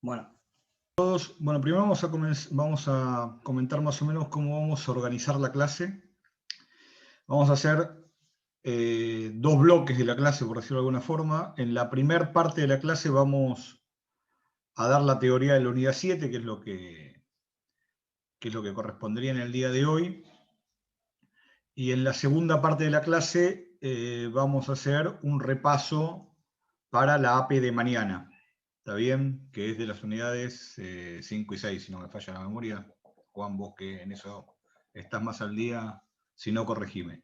Bueno, primero vamos a comentar más o menos cómo vamos a organizar la clase. Vamos a hacer dos bloques de la clase, por decirlo de alguna forma. En la primera parte de la clase vamos a dar la teoría de la unidad 7, que es lo que correspondería en el día de hoy. Y en la segunda parte de la clase vamos a hacer un repaso para la APE de mañana. ¿Está bien? Que es de las unidades 5 y 6, si no me falla la memoria. Juan, vos que en eso estás más al día, si no, corregime.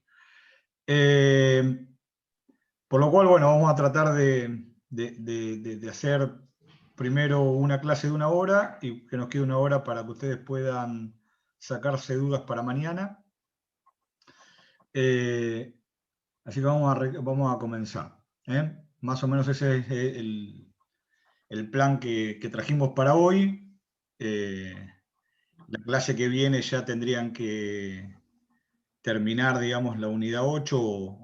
Por lo cual, bueno, vamos a tratar de hacer primero una clase de 1 hora y que nos quede 1 hora para que ustedes puedan sacarse dudas para mañana. Así que vamos a comenzar. Más o menos ese es el plan que trajimos para hoy. La clase que viene ya tendrían que terminar, digamos, la unidad 8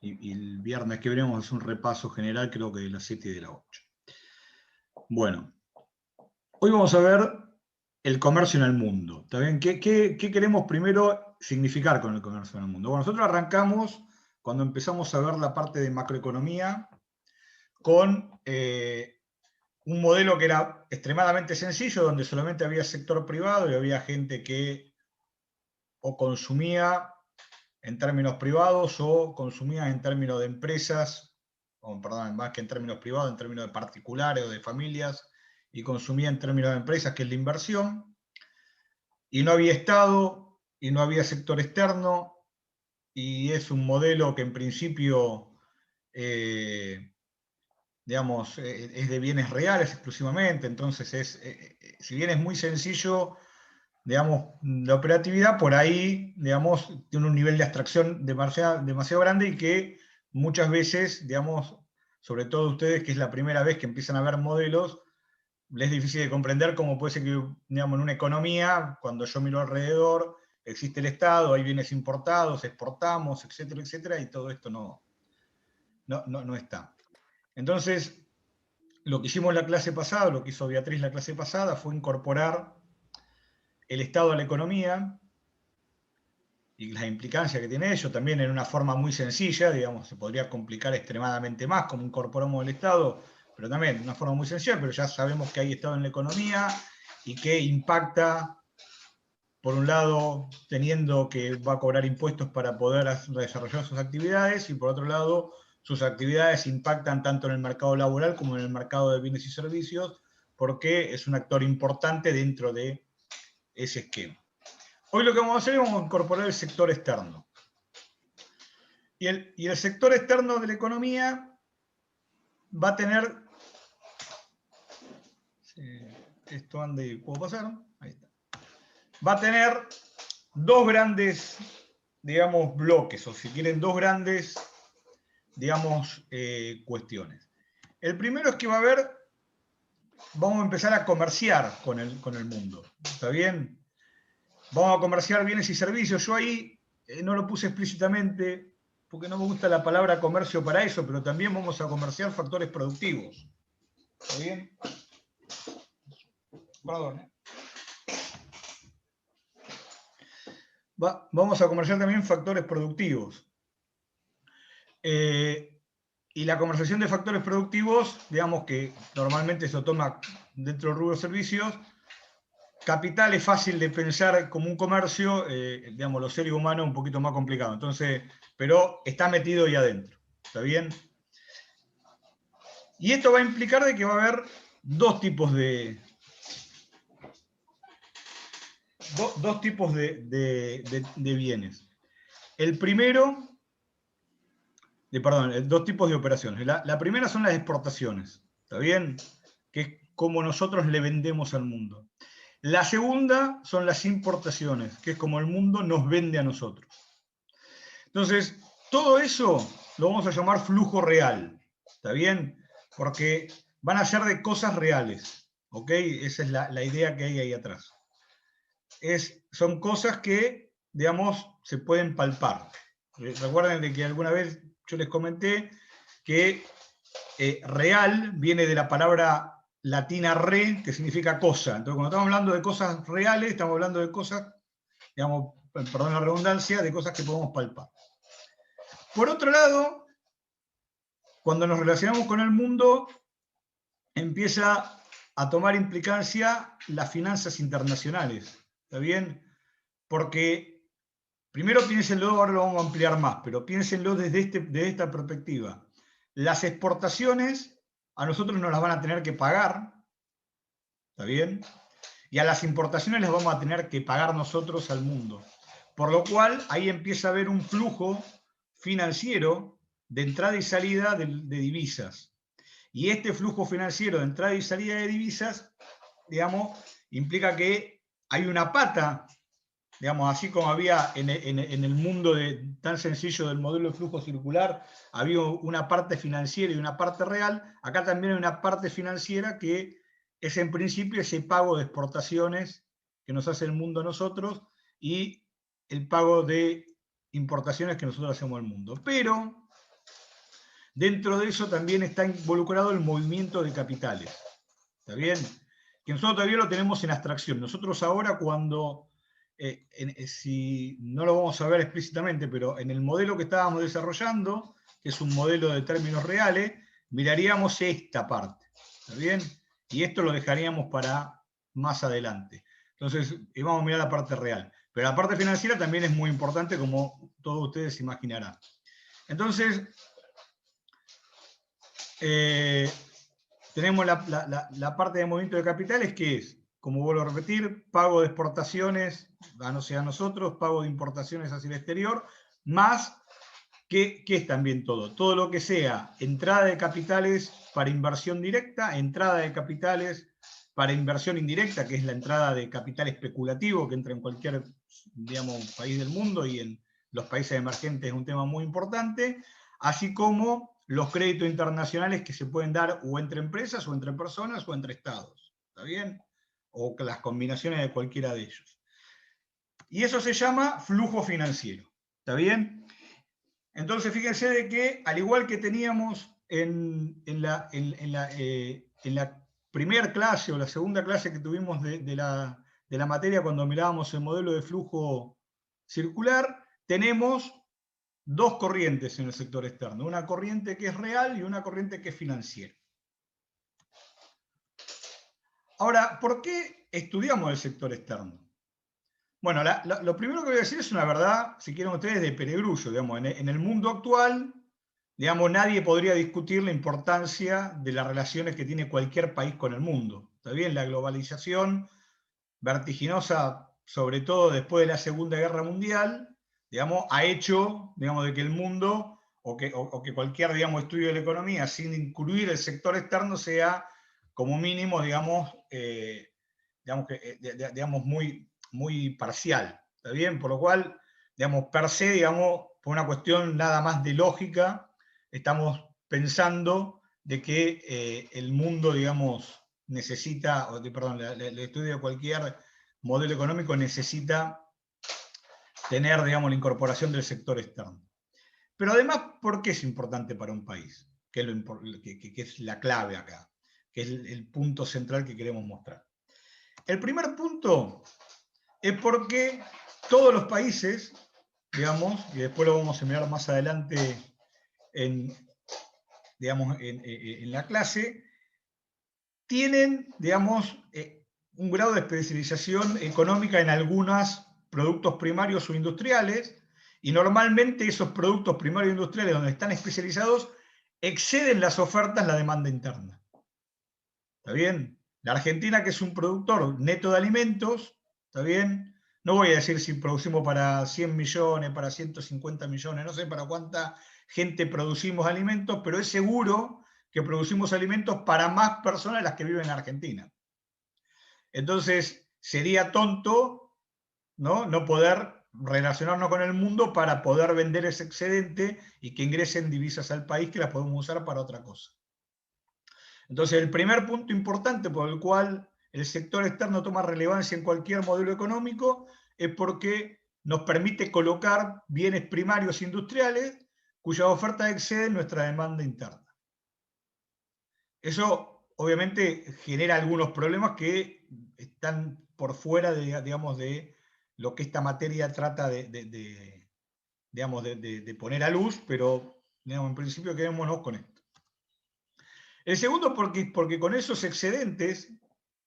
y el viernes que viene vamos a hacer un repaso general, creo que de la 7 y de la 8. Bueno, hoy vamos a ver el comercio en el mundo. ¿Está bien? ¿Qué queremos primero significar con el comercio en el mundo? Bueno, nosotros arrancamos cuando empezamos a ver la parte de macroeconomía con un modelo que era extremadamente sencillo, donde solamente había sector privado y había gente que o consumía en términos privados o consumía en términos de empresas, o perdón, más que en términos privados, en términos de particulares o de familias, y consumía en términos de empresas, que es la inversión, y no había Estado, y no había sector externo, y es un modelo que en principio digamos, es de bienes reales exclusivamente, entonces si bien es muy sencillo, digamos, la operatividad por ahí, digamos, tiene un nivel de abstracción demasiado grande y que muchas veces, digamos, sobre todo ustedes, que es la primera vez que empiezan a ver modelos, les es difícil de comprender cómo puede ser que, digamos, en una economía, cuando yo miro alrededor, existe el Estado, hay bienes importados, exportamos, etcétera, etcétera, y todo esto no está. Entonces, lo que hicimos la clase pasada, lo que hizo Beatriz la clase pasada, fue incorporar el Estado a la economía y las implicancias que tiene ello, también en una forma muy sencilla, digamos, se podría complicar extremadamente más como incorporamos el Estado, pero también de una forma muy sencilla, pero ya sabemos que hay Estado en la economía y que impacta, por un lado, teniendo que va a cobrar impuestos para poder desarrollar sus actividades, y por otro lado, sus actividades impactan tanto en el mercado laboral como en el mercado de bienes y servicios, porque es un actor importante dentro de ese esquema. Hoy lo que vamos a hacer es vamos a incorporar el sector externo. Y el sector externo de la economía va a tener, esto anda y puedo pasar, ahí está, va a tener dos grandes, digamos, bloques, o si quieren, dos grandes, digamos, cuestiones. El primero es que va a haber, vamos a empezar a comerciar con el mundo, ¿está bien? Vamos a comerciar bienes y servicios. Yo ahí no lo puse explícitamente porque no me gusta la palabra comercio para eso, pero también vamos a comerciar factores productivos. ¿Está bien? Perdón. Vamos a comerciar también factores productivos. Y la conversación de factores productivos, digamos que normalmente se toma dentro del rubro de servicios. Capital es fácil de pensar como un comercio, digamos, los seres humanos un poquito más complicado. Entonces, pero está metido ahí adentro. ¿Está bien? Y esto va a implicar de que va a haber dos tipos de bienes. El primero, dos tipos de operaciones. La primera son las exportaciones, ¿está bien? Que es como nosotros le vendemos al mundo. La segunda son las importaciones, que es como el mundo nos vende a nosotros. Entonces, todo eso lo vamos a llamar flujo real, ¿está bien? Porque van a ser de cosas reales, ¿ok? Esa es la idea que hay ahí atrás. Son cosas que, digamos, se pueden palpar. Recuerden de que alguna vez yo les comenté que real viene de la palabra latina re, que significa cosa. Entonces, cuando estamos hablando de cosas reales, estamos hablando de cosas, digamos, perdón la redundancia, de cosas que podemos palpar. Por otro lado, cuando nos relacionamos con el mundo, empieza a tomar implicancia las finanzas internacionales. ¿Está bien? Porque primero piénsenlo, ahora lo vamos a ampliar más, pero piénsenlo desde esta perspectiva. Las exportaciones a nosotros nos las van a tener que pagar, ¿está bien? Y a las importaciones las vamos a tener que pagar nosotros al mundo. Por lo cual, ahí empieza a haber un flujo financiero de entrada y salida de divisas. Y este flujo financiero de entrada y salida de divisas, digamos, implica que hay una pata, digamos, así como había en el mundo tan sencillo del modelo de flujo circular, había una parte financiera y una parte real, acá también hay una parte financiera que es en principio ese pago de exportaciones que nos hace el mundo a nosotros y el pago de importaciones que nosotros hacemos al mundo. Pero dentro de eso también está involucrado el movimiento de capitales. ¿Está bien? Que nosotros todavía lo tenemos en abstracción. Nosotros ahora cuando, si no lo vamos a ver explícitamente, pero en el modelo que estábamos desarrollando, que es un modelo de términos reales, miraríamos esta parte. ¿Está bien? Y esto lo dejaríamos para más adelante. Entonces, vamos a mirar la parte real. Pero la parte financiera también es muy importante, como todos ustedes imaginarán. Entonces, tenemos la parte de movimiento de capitales, que es, como vuelvo a repetir, pago de exportaciones a nosotros, pago de importaciones hacia el exterior, más que es también todo. Todo lo que sea entrada de capitales para inversión directa, entrada de capitales para inversión indirecta, que es la entrada de capital especulativo que entra en cualquier, digamos, país del mundo, y en los países emergentes es un tema muy importante, así como los créditos internacionales que se pueden dar o entre empresas, o entre personas, o entre estados. ¿Está bien? O las combinaciones de cualquiera de ellos. Y eso se llama flujo financiero. ¿Está bien? Entonces, fíjense de que, al igual que teníamos en la primera clase o la segunda clase que tuvimos de la materia cuando mirábamos el modelo de flujo circular, tenemos dos corrientes en el sector externo, una corriente que es real y una corriente que es financiera. Ahora, ¿por qué estudiamos el sector externo? Bueno, lo primero que voy a decir es una verdad, si quieren ustedes, de perogrullo. Digamos, en el mundo actual, digamos, nadie podría discutir la importancia de las relaciones que tiene cualquier país con el mundo. ¿Está bien? La globalización vertiginosa, sobre todo después de la Segunda Guerra Mundial, digamos, ha hecho, digamos, de que el mundo, o que cualquier, digamos, estudio de la economía, sin incluir el sector externo, sea como mínimo, digamos, digamos muy parcial. ¿Está bien? Por lo cual, digamos, per se, digamos, por una cuestión nada más de lógica, estamos pensando de que el mundo, digamos, necesita, perdón, el estudio de cualquier modelo económico necesita tener, digamos, la incorporación del sector externo. Pero además, ¿por qué es importante para un país? Que es la clave acá, que es el punto central que queremos mostrar. El primer punto es porque todos los países, digamos, y después lo vamos a mirar más adelante digamos, en la clase, tienen, digamos, un grado de especialización económica en algunos productos primarios o industriales, y normalmente esos productos primarios e industriales donde están especializados exceden las ofertas la demanda interna. ¿Está bien? La Argentina, que es un productor neto de alimentos, ¿está bien? No voy a decir si producimos para 100 millones, para 150 millones, no sé para cuánta gente producimos alimentos, pero es seguro que producimos alimentos para más personas de las que viven en Argentina. Entonces, sería tonto, no poder relacionarnos con el mundo para poder vender ese excedente y que ingresen divisas al país que las podemos usar para otra cosa. Entonces, el primer punto importante por el cual el sector externo toma relevancia en cualquier modelo económico es porque nos permite colocar bienes primarios industriales cuyas ofertas exceden nuestra demanda interna. Eso obviamente genera algunos problemas que están por fuera digamos, de lo que esta materia trata digamos, de poner a luz, pero digamos, en principio quedémonos con esto. El segundo, porque con esos excedentes,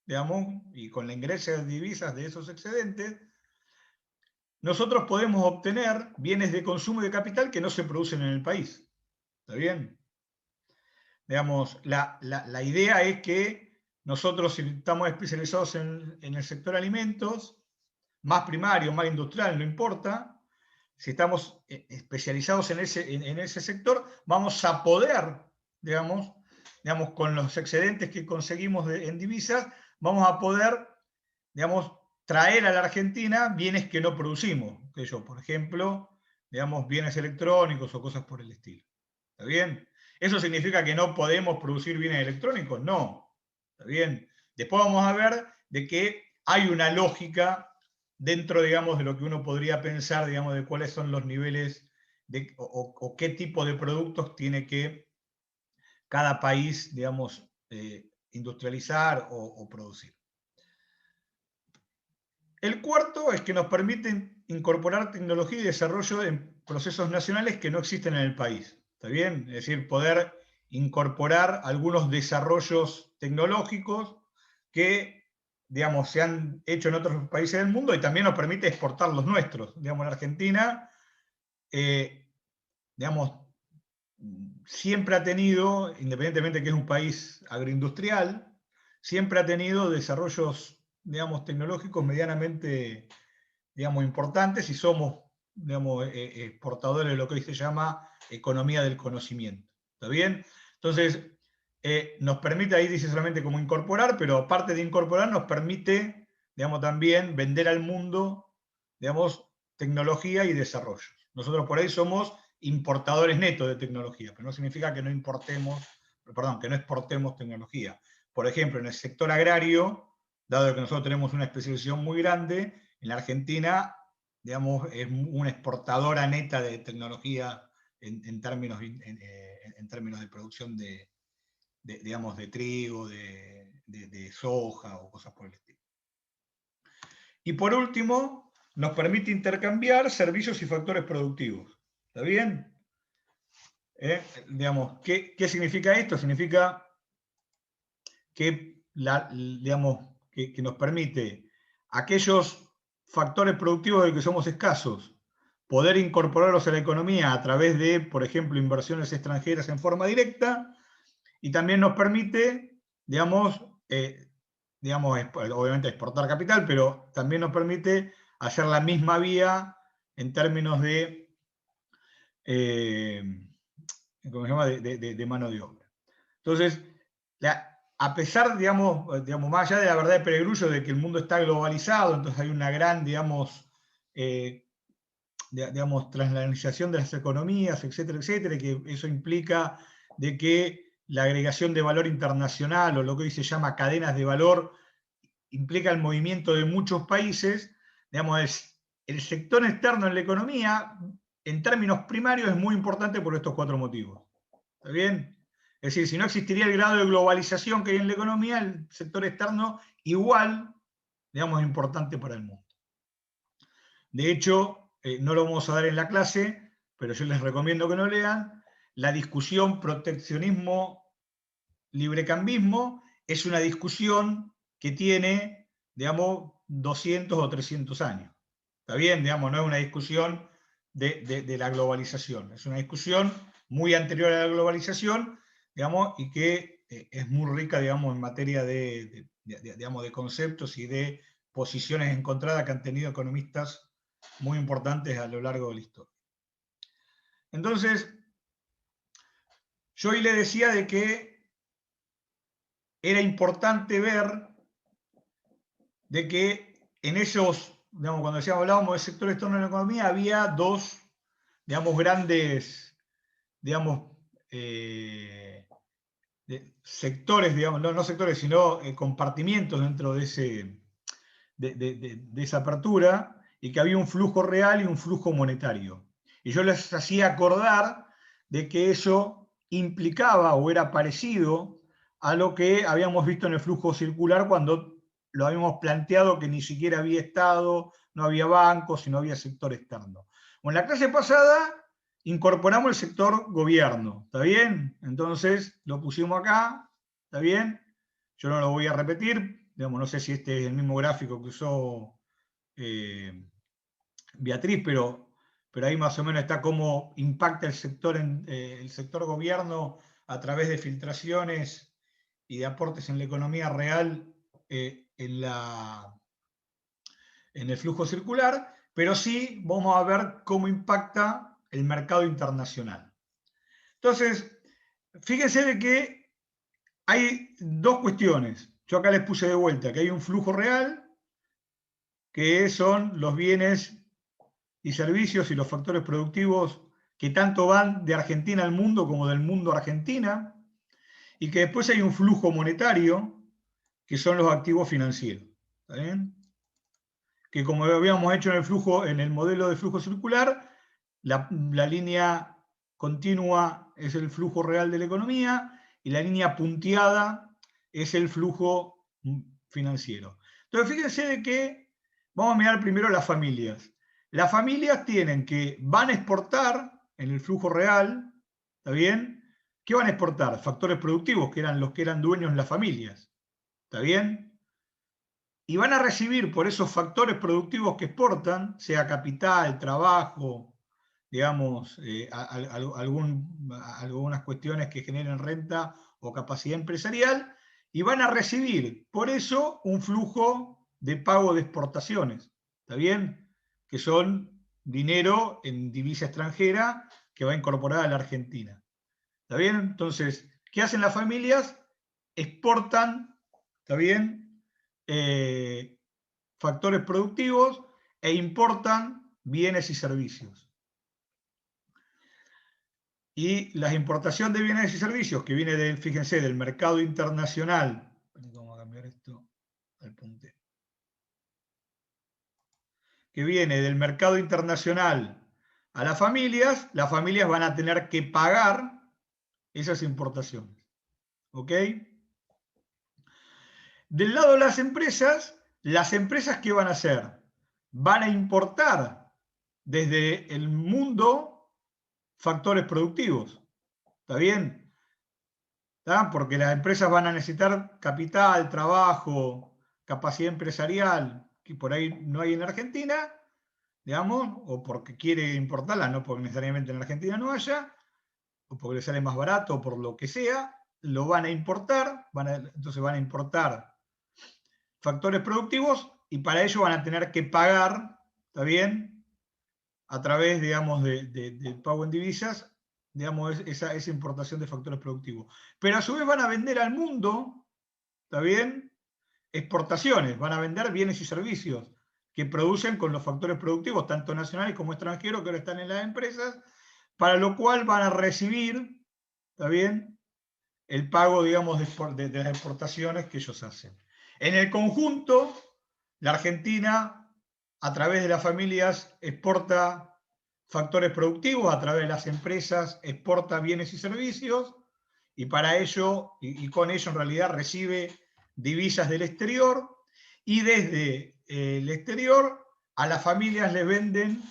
digamos, y con la ingreso de divisas de esos excedentes, nosotros podemos obtener bienes de consumo y de capital que no se producen en el país. ¿Está bien? Digamos, la idea es que nosotros, si estamos especializados en el sector alimentos, más primario, más industrial, no importa, si estamos especializados en ese sector, vamos a poder, digamos, con los excedentes que conseguimos en divisas, vamos a poder, digamos, traer a la Argentina bienes que no producimos, que yo, por ejemplo, digamos, bienes electrónicos o cosas por el estilo. ¿Está bien? ¿Eso significa que no podemos producir bienes electrónicos? No. ¿Está bien? Después vamos a ver de que hay una lógica dentro, digamos, de lo que uno podría pensar, digamos, de cuáles son los niveles o qué tipo de productos tiene que cada país, digamos, industrializar o producir. El cuarto es que nos permite incorporar tecnología y desarrollo en procesos nacionales que no existen en el país. ¿Está bien? Es decir, poder incorporar algunos desarrollos tecnológicos que, digamos, se han hecho en otros países del mundo y también nos permite exportar los nuestros. Digamos, la Argentina, digamos, siempre ha tenido, independientemente de que es un país agroindustrial, siempre ha tenido desarrollos, digamos, tecnológicos medianamente, digamos, importantes y somos, digamos, exportadores de lo que hoy se llama economía del conocimiento. ¿Está bien? Entonces, nos permite, ahí dice solamente cómo incorporar, pero aparte de incorporar, nos permite, digamos, también vender al mundo, digamos, tecnología y desarrollo. Nosotros por ahí somos importadores netos de tecnología, pero no significa que no importemos, perdón, que no exportemos tecnología. Por ejemplo, en el sector agrario, dado que nosotros tenemos una especialización muy grande, en la Argentina, digamos, es una exportadora neta de tecnología en términos de producción digamos, de trigo, de soja o cosas por el estilo. Y por último, nos permite intercambiar servicios y factores productivos. ¿Está bien? Digamos, ¿qué significa esto? Significa que, digamos, que nos permite aquellos factores productivos de que somos escasos, poder incorporarlos a la economía a través de, por ejemplo, inversiones extranjeras en forma directa, y también nos permite, digamos, obviamente exportar capital, pero también nos permite hacer la misma vía en términos de, ¿cómo se llama?, de mano de obra. Entonces, a pesar, digamos, más allá de la verdad de perogrullo de que el mundo está globalizado, entonces hay una gran, digamos, transnacionalización de las economías, etcétera, etcétera, y que eso implica de que la agregación de valor internacional, o lo que hoy se llama cadenas de valor, implica el movimiento de muchos países. Digamos, el sector externo en la economía, en términos primarios, es muy importante por estos cuatro motivos. ¿Está bien? Es decir, si no existiría el grado de globalización que hay en la economía, el sector externo igual, digamos, es importante para el mundo. De hecho, no lo vamos a dar en la clase, pero yo les recomiendo que lo lean. La discusión proteccionismo-librecambismo es una discusión que tiene, digamos, 200 o 300 años. ¿Está bien? Digamos, no es una discusión de la globalización. Es una discusión muy anterior a la globalización, digamos, y que es muy rica, digamos, en materia digamos, de conceptos y de posiciones encontradas que han tenido economistas muy importantes a lo largo de la historia. Entonces, yo hoy le decía de que era importante ver de que en esos, digamos, cuando hablábamos del sector externo de la economía, había dos, digamos, grandes, digamos, sectores, digamos, no sectores, sino compartimientos dentro de esa apertura, y que había un flujo real y un flujo monetario. Y yo les hacía acordar de que eso implicaba o era parecido a lo que habíamos visto en el flujo circular cuando lo habíamos planteado que ni siquiera había Estado, no había bancos y no había sector externo. Bueno, en la clase pasada incorporamos el sector gobierno, ¿está bien? Entonces lo pusimos acá, ¿está bien? Yo no lo voy a repetir, digamos, no sé si este es el mismo gráfico que usó Beatriz, pero ahí más o menos está cómo impacta el sector gobierno a través de filtraciones y de aportes en la economía real en el flujo circular, pero sí vamos a ver cómo impacta el mercado internacional. Entonces, fíjense de que hay dos cuestiones. Yo acá les puse de vuelta que hay un flujo real, que son los bienes y servicios y los factores productivos que tanto van de Argentina al mundo como del mundo a Argentina, y que después hay un flujo monetario, que son los activos financieros. ¿Está bien? Que como habíamos hecho en el modelo de flujo circular, la línea continua es el flujo real de la economía y la línea punteada es el flujo financiero. Entonces, fíjense de que vamos a mirar primero las familias. Las familias van a exportar en el flujo real, ¿está bien? ¿Qué van a exportar? Factores productivos, que eran los que eran dueños las familias, ¿está bien? Y van a recibir por esos factores productivos que exportan, sea capital, trabajo, digamos, algunas cuestiones que generen renta o capacidad empresarial, y van a recibir por eso un flujo de pago de exportaciones, ¿está bien? Que son dinero en divisa extranjera que va a incorporar a la Argentina, ¿está bien? Entonces, ¿qué hacen las familias? Exportan, ¿está bien? Factores productivos e importan bienes y servicios. Y la importación de bienes y servicios que viene fíjense, del mercado internacional. Vamos a cambiar esto al puntero. Que viene del mercado internacional a las familias van a tener que pagar esas importaciones. ¿Ok? Del lado de las empresas ¿qué van a hacer? Van a importar desde el mundo factores productivos. ¿Está bien? ¿Está? Porque las empresas van a necesitar capital, trabajo, capacidad empresarial, que por ahí no hay en Argentina, digamos, o porque quiere importarla, no porque necesariamente en Argentina no haya, o porque le sale más barato, o por lo que sea, lo van a importar, entonces van a importar factores productivos y para ello van a tener que pagar, ¿está bien? A través, digamos, del pago en divisas, digamos, esa importación de factores productivos. Pero a su vez van a vender al mundo, ¿está bien? Exportaciones, van a vender bienes y servicios que producen con los factores productivos, tanto nacionales como extranjeros, que ahora están en las empresas, para lo cual van a recibir, ¿está bien?, el pago, digamos, de las exportaciones que ellos hacen. En el conjunto, la Argentina, a través de las familias, exporta factores productivos, a través de las empresas, exporta bienes y servicios, y para ello, y con ello en realidad recibe divisas del exterior, y desde el exterior a las familias les venden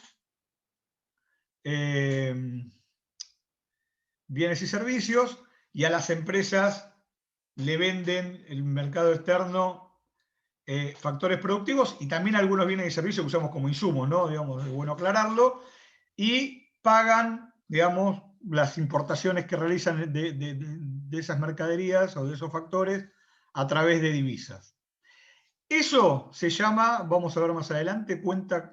bienes y servicios, y a las empresas le venden el mercado externo factores productivos y también algunos bienes y servicios que usamos como insumos, ¿no? Digamos, es bueno aclararlo, y pagan, digamos, las importaciones que realizan de esas mercaderías o de esos factores a través de divisas. Eso se llama, vamos a ver más adelante, cuenta,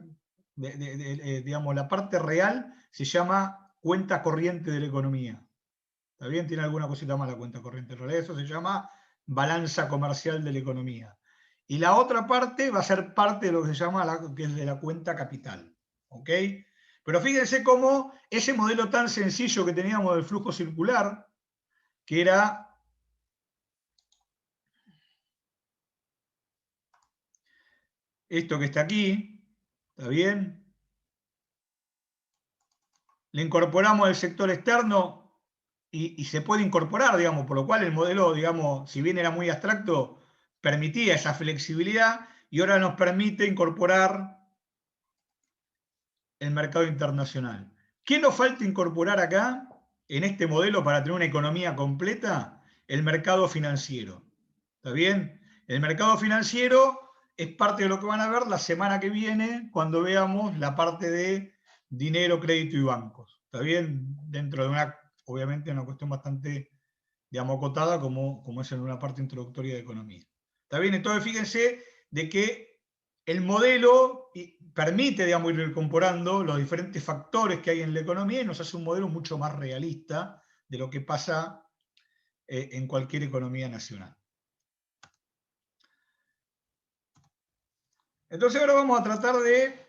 digamos, la parte real se llama cuenta corriente de la economía. ¿Está bien? Tiene alguna cosita más la cuenta corriente. En realidad eso se llama balanza comercial de la economía. Y la otra parte va a ser parte de lo que se llama que es de la cuenta capital. ¿Ok? Pero fíjense cómo ese modelo tan sencillo que teníamos del flujo circular, que era esto que está aquí, ¿está bien? Le incorporamos el sector externo y se puede incorporar, digamos, por lo cual el modelo, digamos, si bien era muy abstracto, permitía esa flexibilidad y ahora nos permite incorporar el mercado internacional. ¿Qué nos falta incorporar acá, en este modelo, para tener una economía completa? El mercado financiero. ¿Está bien? El mercado financiero es parte de lo que van a ver la semana que viene, cuando veamos la parte de dinero, crédito y bancos. ¿Está bien? Dentro de una, obviamente, una cuestión bastante, digamos, acotada, como es en una parte introductoria de economía. ¿Está bien? Entonces, fíjense de que el modelo permite, digamos, ir incorporando los diferentes factores que hay en la economía y nos hace un modelo mucho más realista de lo que pasa en cualquier economía nacional. Entonces ahora vamos a tratar de,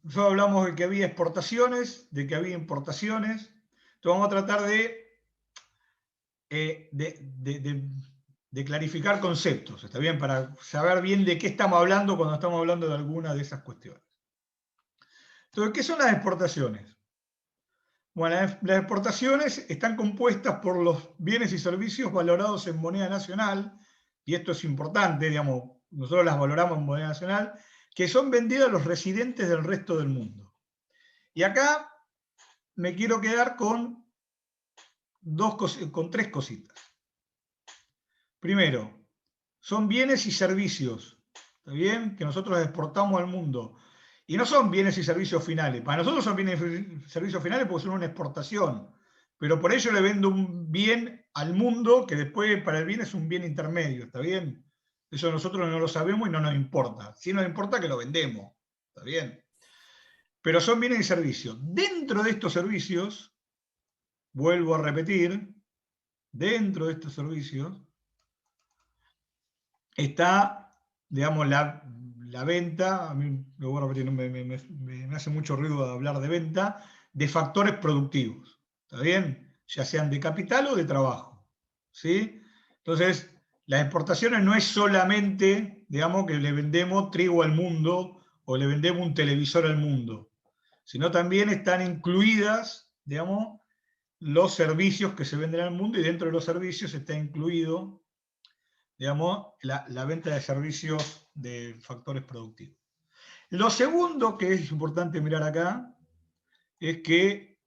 nosotros hablamos de que había exportaciones, de que había importaciones, entonces vamos a tratar de clarificar conceptos, ¿está bien? Para saber bien de qué estamos hablando cuando estamos hablando de alguna de esas cuestiones. Entonces, ¿qué son las exportaciones? Bueno, las exportaciones están compuestas por los bienes y servicios valorados en moneda nacional, y esto es importante, digamos, nosotros las valoramos en moneda nacional, que son vendidas a los residentes del resto del mundo. Y acá me quiero quedar con tres cositas. Primero, son bienes y servicios, ¿está bien? Que nosotros exportamos al mundo. Y no son bienes y servicios finales. Para nosotros son bienes y servicios finales porque son una exportación. Pero por ello le vendo un bien al mundo que después para el bien es un bien intermedio, ¿está bien? Eso nosotros no lo sabemos y no nos importa. Sí nos importa que lo vendemos, ¿está bien? Pero son bienes y servicios. Dentro de estos servicios, vuelvo a repetir, dentro de estos servicios está, digamos, la venta, a mí lo voy a repetir, me hace mucho ruido hablar de venta, de factores productivos, ¿está bien? Ya sean de capital o de trabajo, ¿sí? Entonces, las exportaciones no es solamente, digamos, que le vendemos trigo al mundo o le vendemos un televisor al mundo, sino también están incluidas, digamos, los servicios que se venden al mundo y dentro de los servicios está incluido, digamos, la venta de servicios de factores productivos. Lo segundo que es importante mirar acá es que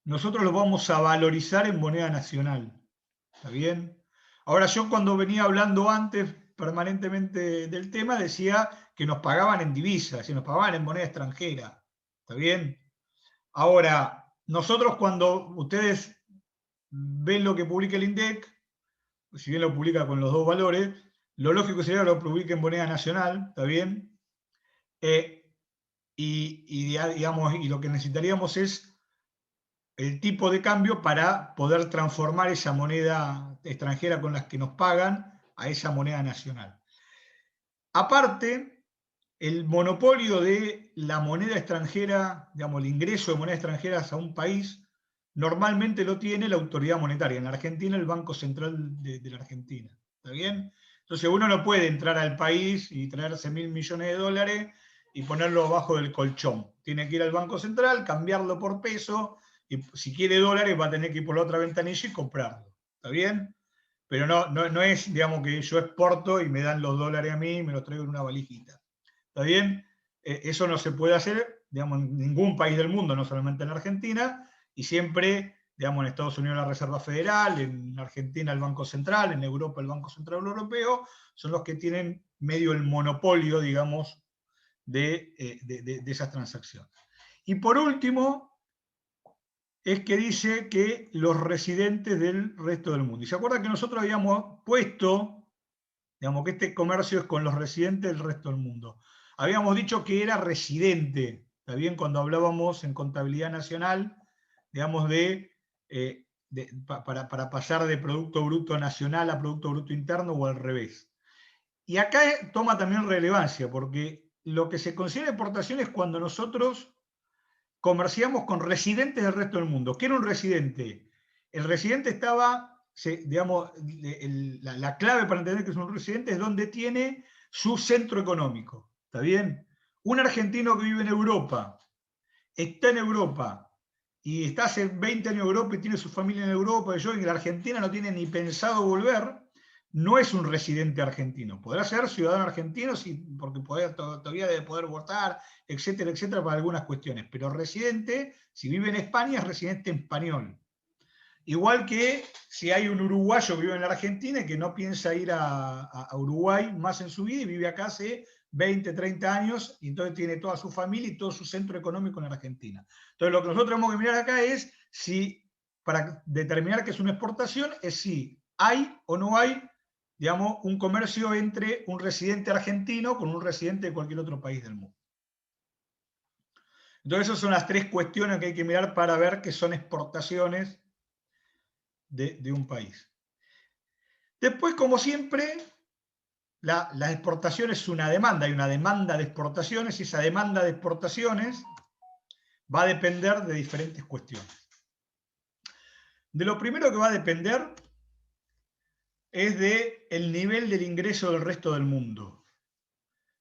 nosotros lo vamos a valorizar en moneda nacional. ¿Está bien? Ahora yo cuando venía hablando antes permanentemente del tema decía que nos pagaban en divisas, y nos pagaban en moneda extranjera. ¿Está bien? Ahora, nosotros cuando ustedes ven lo que publica el INDEC, si bien lo publica con los dos valores, lo lógico sería que lo publique en moneda nacional, ¿está bien? Digamos, y lo que necesitaríamos es el tipo de cambio para poder transformar esa moneda extranjera con las que nos pagan a esa moneda nacional. Aparte, el monopolio de la moneda extranjera, digamos, el ingreso de monedas extranjeras a un país, normalmente lo tiene la autoridad monetaria. En la Argentina, el Banco Central de la Argentina. ¿Está bien? Entonces uno no puede entrar al país y traerse $1.000 millones y ponerlo abajo del colchón. Tiene que ir al Banco Central, cambiarlo por peso, y si quiere dólares va a tener que ir por la otra ventanilla y comprarlo. ¿Está bien? Pero no es, digamos, que yo exporto y me dan los dólares a mí y me los traigo en una valijita. ¿Está bien? Eso no se puede hacer, digamos, en ningún país del mundo, no solamente en Argentina, y siempre, digamos, en Estados Unidos la Reserva Federal, en Argentina el Banco Central, en Europa el Banco Central Europeo, son los que tienen medio el monopolio, digamos, de esas transacciones. Y por último, es que dice que los residentes del resto del mundo. Y se acuerdan que nosotros habíamos puesto, digamos, que este comercio es con los residentes del resto del mundo. Habíamos dicho que era residente, ¿está bien? Cuando hablábamos en contabilidad nacional, digamos, para pasar de Producto Bruto Nacional a Producto Bruto Interno o al revés. Y acá toma también relevancia, porque lo que se considera exportación es cuando nosotros comerciamos con residentes del resto del mundo. ¿Qué era un residente? El residente estaba, digamos, la clave para entender que es un residente es donde tiene su centro económico. ¿Está bien? Un argentino que vive en Europa, está en Europa y está hace 20 años en Europa y tiene su familia en Europa, y en la Argentina no tiene ni pensado volver, no es un residente argentino. Podrá ser ciudadano argentino porque todavía debe poder votar, etcétera, etcétera, para algunas cuestiones. Pero residente, si vive en España, es residente español. Igual que si hay un uruguayo que vive en la Argentina y que no piensa ir a Uruguay más en su vida y vive acá hace 20, 30 años, y entonces tiene toda su familia y todo su centro económico en la Argentina. Entonces lo que nosotros tenemos que mirar acá es si, para determinar que es una exportación, es si hay o no hay, digamos, un comercio entre un residente argentino con un residente de cualquier otro país del mundo. Entonces esas son las tres cuestiones que hay que mirar para ver qué son exportaciones de un país. Después, como siempre, la exportación es una demanda, hay una demanda de exportaciones y esa demanda de exportaciones va a depender de diferentes cuestiones. De lo primero que va a depender es del nivel del ingreso del resto del mundo.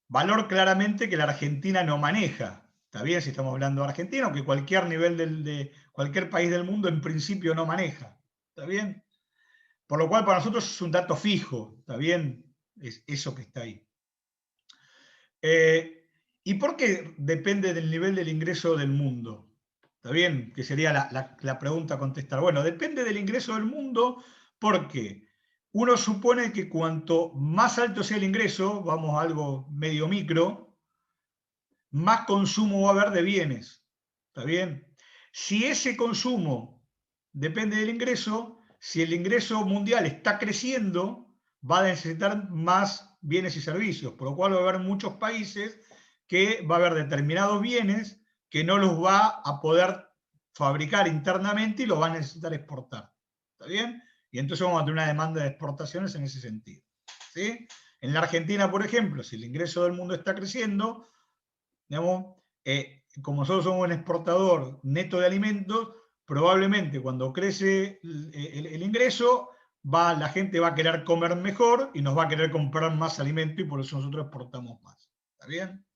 Valor claramente que la Argentina no maneja. Está bien si estamos hablando de Argentina, aunque cualquier nivel de cualquier país del mundo en principio no maneja. ¿Está bien? Por lo cual para nosotros es un dato fijo. ¿Está bien? Es eso que está ahí. ¿Y por qué depende del nivel del ingreso del mundo? ¿Está bien? Que sería la pregunta a contestar. Bueno, depende del ingreso del mundo porque uno supone que cuanto más alto sea el ingreso, vamos a algo medio micro, más consumo va a haber de bienes. ¿Está bien? Si ese consumo depende del ingreso, si el ingreso mundial está creciendo, va a necesitar más bienes y servicios, por lo cual va a haber muchos países que va a haber determinados bienes que no los va a poder fabricar internamente y los va a necesitar exportar. ¿Está bien? Y entonces vamos a tener una demanda de exportaciones en ese sentido. ¿Sí? En la Argentina, por ejemplo, si el ingreso del mundo está creciendo, digamos, como nosotros somos un exportador neto de alimentos, probablemente cuando crece el ingreso, la gente va a querer comer mejor y nos va a querer comprar más alimento y por eso nosotros exportamos más. ¿Está bien?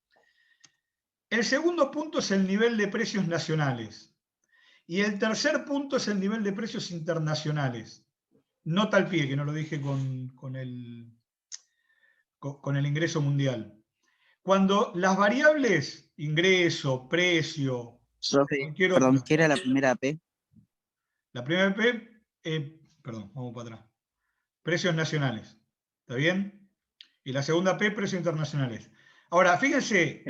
El segundo punto es el nivel de precios nacionales. Y el tercer punto es el nivel de precios internacionales. Nota al pie, que no lo dije con el ingreso mundial. Cuando las variables, ingreso, precio, Profe, cualquier perdón, otra. ¿qué era la primera P? La primera P, perdón, vamos para atrás. Precios nacionales. ¿Está bien? Y la segunda P, precios internacionales. Ahora, fíjense,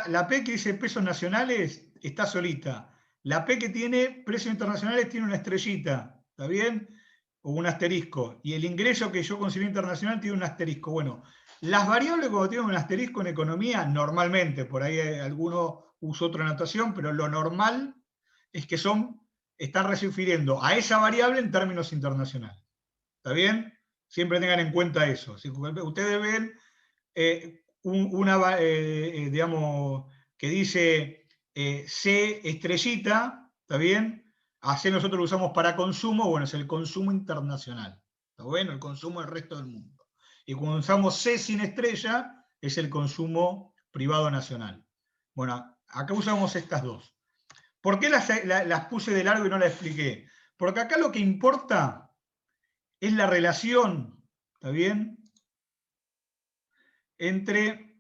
la P que dice pesos nacionales está solita. La P que tiene precios internacionales tiene una estrellita. ¿Está bien? O un asterisco. Y el ingreso que yo considero internacional tiene un asterisco. Bueno, las variables cuando tienen un asterisco en economía, normalmente, por ahí alguno usa otra anotación, pero lo normal es que están refiriendo a esa variable en términos internacionales. ¿Está bien? Siempre tengan en cuenta eso. Si ustedes ven digamos, que dice C estrellita, ¿está bien? A C nosotros lo usamos para consumo, bueno, es el consumo internacional. ¿Está bueno? El consumo del resto del mundo. Y cuando usamos C sin estrella, es el consumo privado nacional. Bueno, acá usamos estas dos. ¿Por qué las puse de largo y no las expliqué? Porque acá lo que importa es la relación, ¿está bien?, entre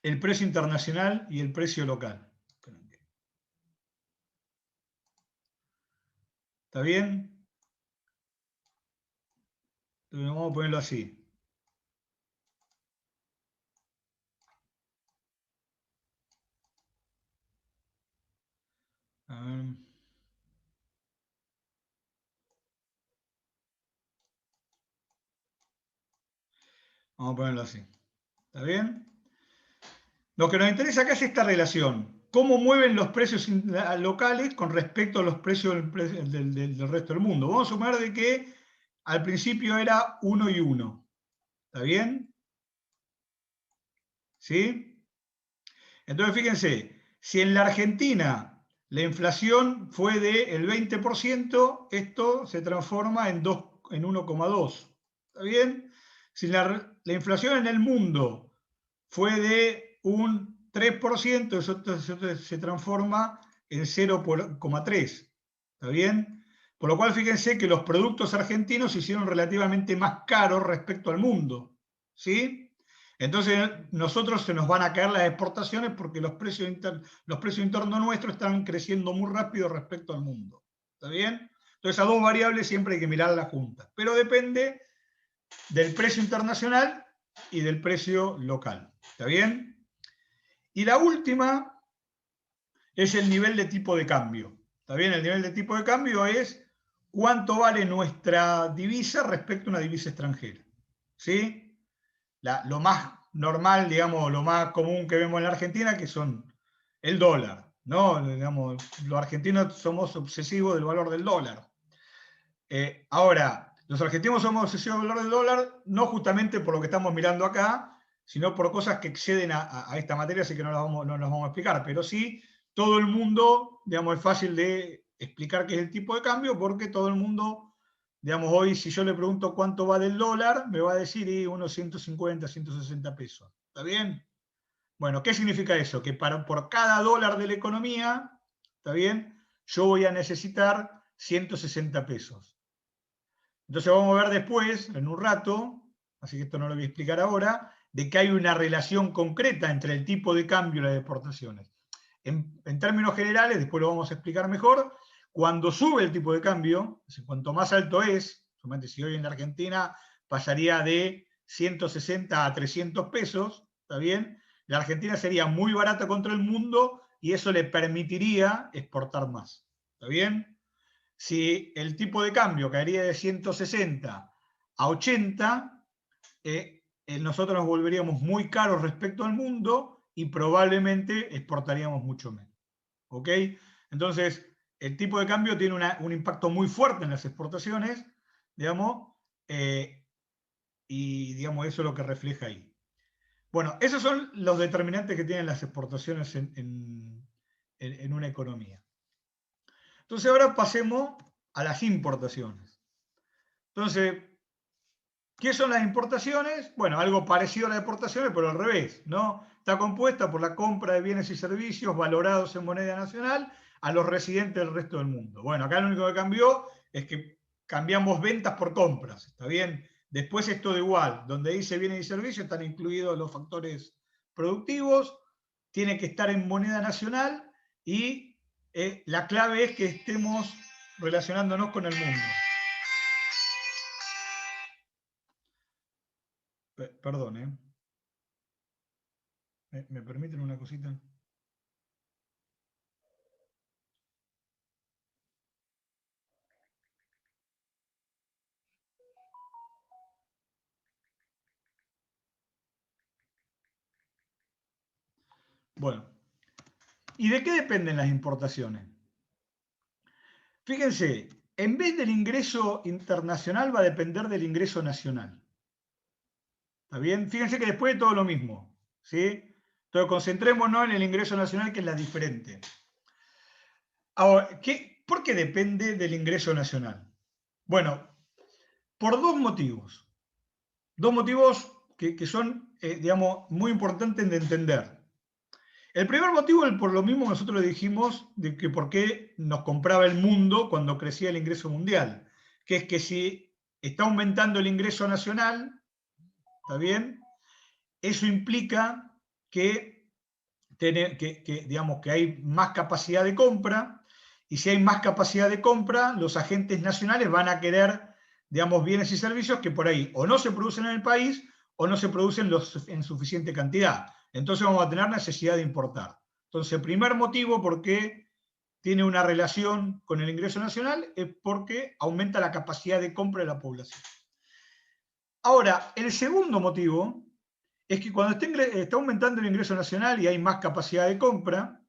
el precio internacional y el precio local. ¿Está bien? Entonces vamos a ponerlo así. A ver. Vamos a ponerlo así. ¿Está bien? Lo que nos interesa acá es esta relación. ¿Cómo mueven los precios locales con respecto a los precios del resto del mundo? Vamos a sumar de que al principio era 1 y 1. ¿Está bien? ¿Sí? Entonces, fíjense, si en la Argentina la inflación fue del 20%, esto se transforma en 1,2. ¿Está bien? Si la inflación en el mundo fue de un 3%, eso se transforma en 0,3. ¿Está bien? Por lo cual fíjense que los productos argentinos se hicieron relativamente más caros respecto al mundo. ¿Sí? Entonces nosotros se nos van a caer las exportaciones porque los precios internos nuestros están creciendo muy rápido respecto al mundo. ¿Está bien? Entonces a dos variables siempre hay que mirarlas juntas. Pero depende del precio internacional y del precio local. ¿Está bien? Y la última es el nivel de tipo de cambio. ¿Está bien? El nivel de tipo de cambio es cuánto vale nuestra divisa respecto a una divisa extranjera. ¿Sí? Lo más normal, digamos, lo más común que vemos en la Argentina, que son el dólar, ¿no? Digamos, los argentinos somos obsesivos del valor del dólar. Ahora, los argentinos somos obsesivos del valor del dólar, no justamente por lo que estamos mirando acá, sino por cosas que exceden a esta materia, así que no las vamos a explicar, pero sí, todo el mundo, digamos, es fácil de explicar qué es el tipo de cambio, porque todo el mundo, digamos, hoy si yo le pregunto cuánto vale el dólar, me va a decir unos 150, 160 pesos. ¿Está bien? Bueno, ¿qué significa eso? Que por cada dólar de la economía, ¿está bien? Yo voy a necesitar 160 pesos. Entonces vamos a ver después, en un rato, así que esto no lo voy a explicar ahora, de que hay una relación concreta entre el tipo de cambio y las exportaciones. En términos generales, después lo vamos a explicar mejor, cuando sube el tipo de cambio, cuanto más alto es, solamente si hoy en la Argentina pasaría de 160 a 300 pesos, ¿está bien? La Argentina sería muy barata contra el mundo y eso le permitiría exportar más, ¿está bien? Si el tipo de cambio caería de 160 a 80, nosotros nos volveríamos muy caros respecto al mundo y probablemente exportaríamos mucho menos. ¿Ok? Entonces, el tipo de cambio tiene un impacto muy fuerte en las exportaciones, digamos, y digamos, eso es lo que refleja ahí. Bueno, esos son los determinantes que tienen las exportaciones en una economía. Entonces ahora pasemos a las importaciones. Entonces, ¿qué son las importaciones? Bueno, algo parecido a las exportaciones, pero al revés, ¿no? Está compuesta por la compra de bienes y servicios valorados en moneda nacional a los residentes del resto del mundo. Bueno, acá lo único que cambió es que cambiamos ventas por compras, ¿está bien? Después es todo igual, donde dice bienes y servicios están incluidos los factores productivos, tiene que estar en moneda nacional y la clave es que estemos relacionándonos con el mundo. Perdón, ¿eh? ¿Me permiten una cosita? Bueno, ¿y de qué dependen las importaciones? Fíjense, en vez del ingreso internacional va a depender del ingreso nacional. ¿Está bien? Fíjense que después de todo lo mismo. ¿Sí? Entonces concentrémonos en el ingreso nacional, que es la diferente. Ahora, ¿por qué depende del ingreso nacional? Bueno, por dos motivos. Dos motivos que son, digamos, muy importantes de entender. El primer motivo es por lo mismo que nosotros le dijimos de que por qué nos compraba el mundo cuando crecía el ingreso mundial, que es que si está aumentando el ingreso nacional, ¿está bien? Eso implica digamos, que hay más capacidad de compra, y si hay más capacidad de compra, los agentes nacionales van a querer, digamos, bienes y servicios que por ahí o no se producen en el país o no se producen en suficiente cantidad. Entonces vamos a tener necesidad de importar. Entonces, el primer motivo por qué tiene una relación con el ingreso nacional es porque aumenta la capacidad de compra de la población. Ahora, el segundo motivo es que cuando está aumentando el ingreso nacional y hay más capacidad de compra,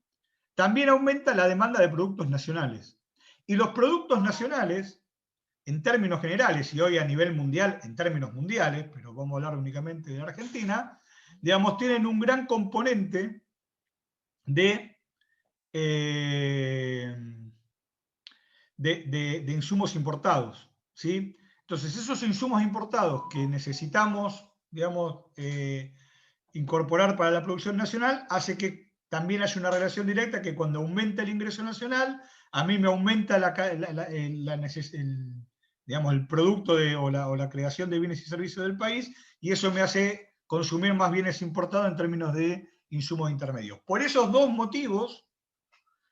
también aumenta la demanda de productos nacionales. Y los productos nacionales, en términos generales, y hoy a nivel mundial, en términos mundiales, pero vamos a hablar únicamente de Argentina, digamos, tienen un gran componente de, de insumos importados, ¿sí? Entonces, esos insumos importados que necesitamos, digamos, incorporar para la producción nacional, hace que también hay una relación directa que cuando aumenta el ingreso nacional, a mí me aumenta digamos, el producto o la creación de bienes y servicios del país, y eso me hace consumir más bienes importados en términos de insumos intermedios. Por esos dos motivos,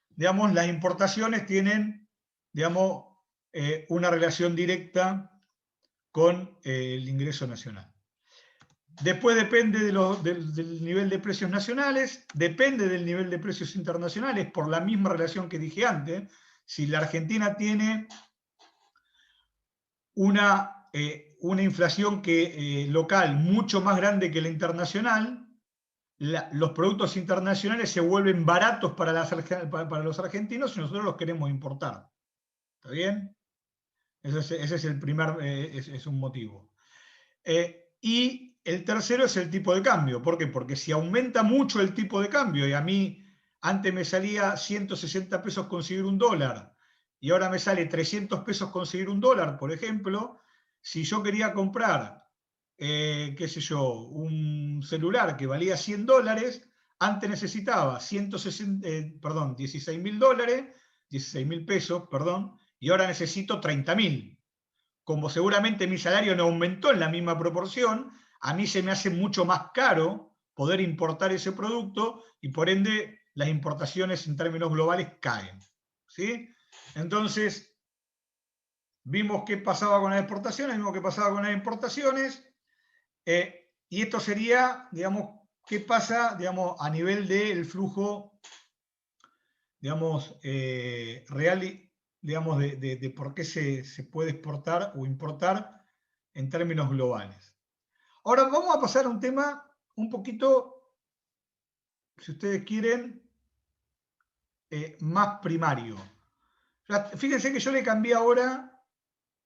digamos, las importaciones tienen, digamos, una relación directa con el ingreso nacional. Después depende del nivel de precios nacionales, depende del nivel de precios internacionales, por la misma relación que dije antes. Si la Argentina tiene una inflación local mucho más grande que la internacional, los productos internacionales se vuelven baratos para los argentinos y nosotros los queremos importar. ¿Está bien? Ese es el primer, es un motivo. Y el tercero es el tipo de cambio. ¿Por qué? Porque si aumenta mucho el tipo de cambio y a mí antes me salía 160 pesos conseguir un dólar y ahora me sale 300 pesos conseguir un dólar, por ejemplo, si yo quería comprar, qué sé yo, un celular que valía 100 dólares, antes necesitaba 16 mil dólares, 16 mil pesos, perdón, y ahora necesito 30.000. Como seguramente mi salario no aumentó en la misma proporción, a mí se me hace mucho más caro poder importar ese producto y por ende las importaciones en términos globales caen. ¿Sí? Entonces, vimos qué pasaba con las exportaciones, vimos qué pasaba con las importaciones, y esto sería, digamos, qué pasa, digamos, a nivel del flujo, digamos, real, digamos, de por qué se puede exportar o importar en términos globales. Ahora vamos a pasar a un tema un poquito, si ustedes quieren, más primario. Fíjense que yo le cambié ahora,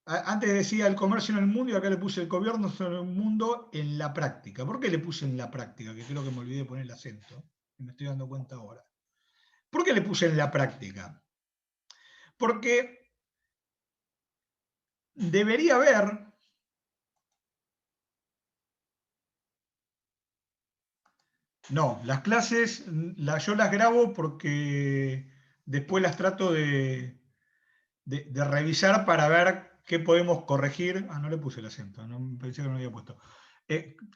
antes decía el comercio en el mundo y acá le puse el gobierno en el mundo en la práctica. ¿Por qué le puse en la práctica? Que creo que me olvidé de poner el acento, y me estoy dando cuenta ahora. ¿Por qué le puse en la práctica? Porque debería haber, no, las clases yo las grabo porque después las trato de revisar para ver qué podemos corregir. Ah, no le puse el acento, no, pensé que no lo había puesto.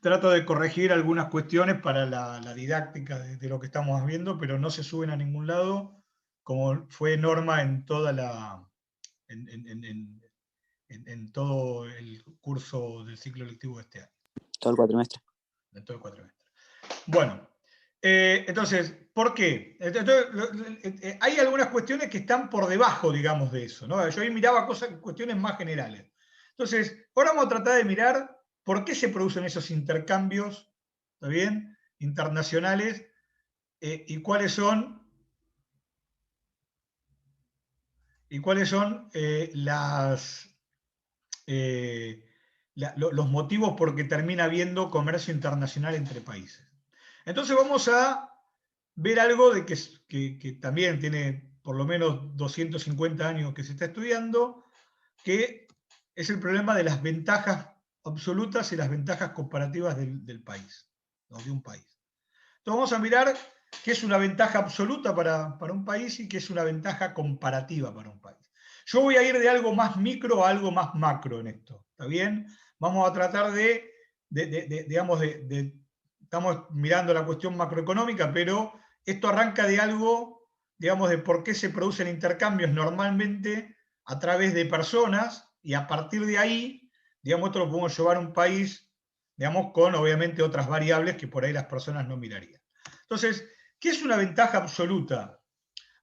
Trato de corregir algunas cuestiones para la didáctica de lo que estamos viendo, pero no se suben a ningún lado, como fue norma en toda en todo el curso del ciclo lectivo de este año. Todo el cuatrimestre. De todo el cuatrimestre. Bueno, entonces, ¿por qué? Entonces, hay algunas cuestiones que están por debajo, digamos, de eso, ¿no? Yo ahí miraba cuestiones más generales. Entonces, ahora vamos a tratar de mirar por qué se producen esos intercambios, ¿está bien?, internacionales, y cuáles son los motivos por que termina habiendo comercio internacional entre países. Entonces vamos a ver algo de que también tiene por lo menos 250 años que se está estudiando, que es el problema de las ventajas absolutas y las ventajas comparativas del país, ¿no?, de un país. Entonces vamos a mirar qué es una ventaja absoluta para un país y qué es una ventaja comparativa para un país. Yo voy a ir de algo más micro a algo más macro en esto, ¿está bien? Vamos a tratar digamos, estamos mirando la cuestión macroeconómica, pero esto arranca de algo, digamos, de por qué se producen intercambios normalmente a través de personas, y a partir de ahí, digamos, esto lo podemos llevar a un país, digamos, con obviamente otras variables que por ahí las personas no mirarían. Entonces, ¿qué es una ventaja absoluta?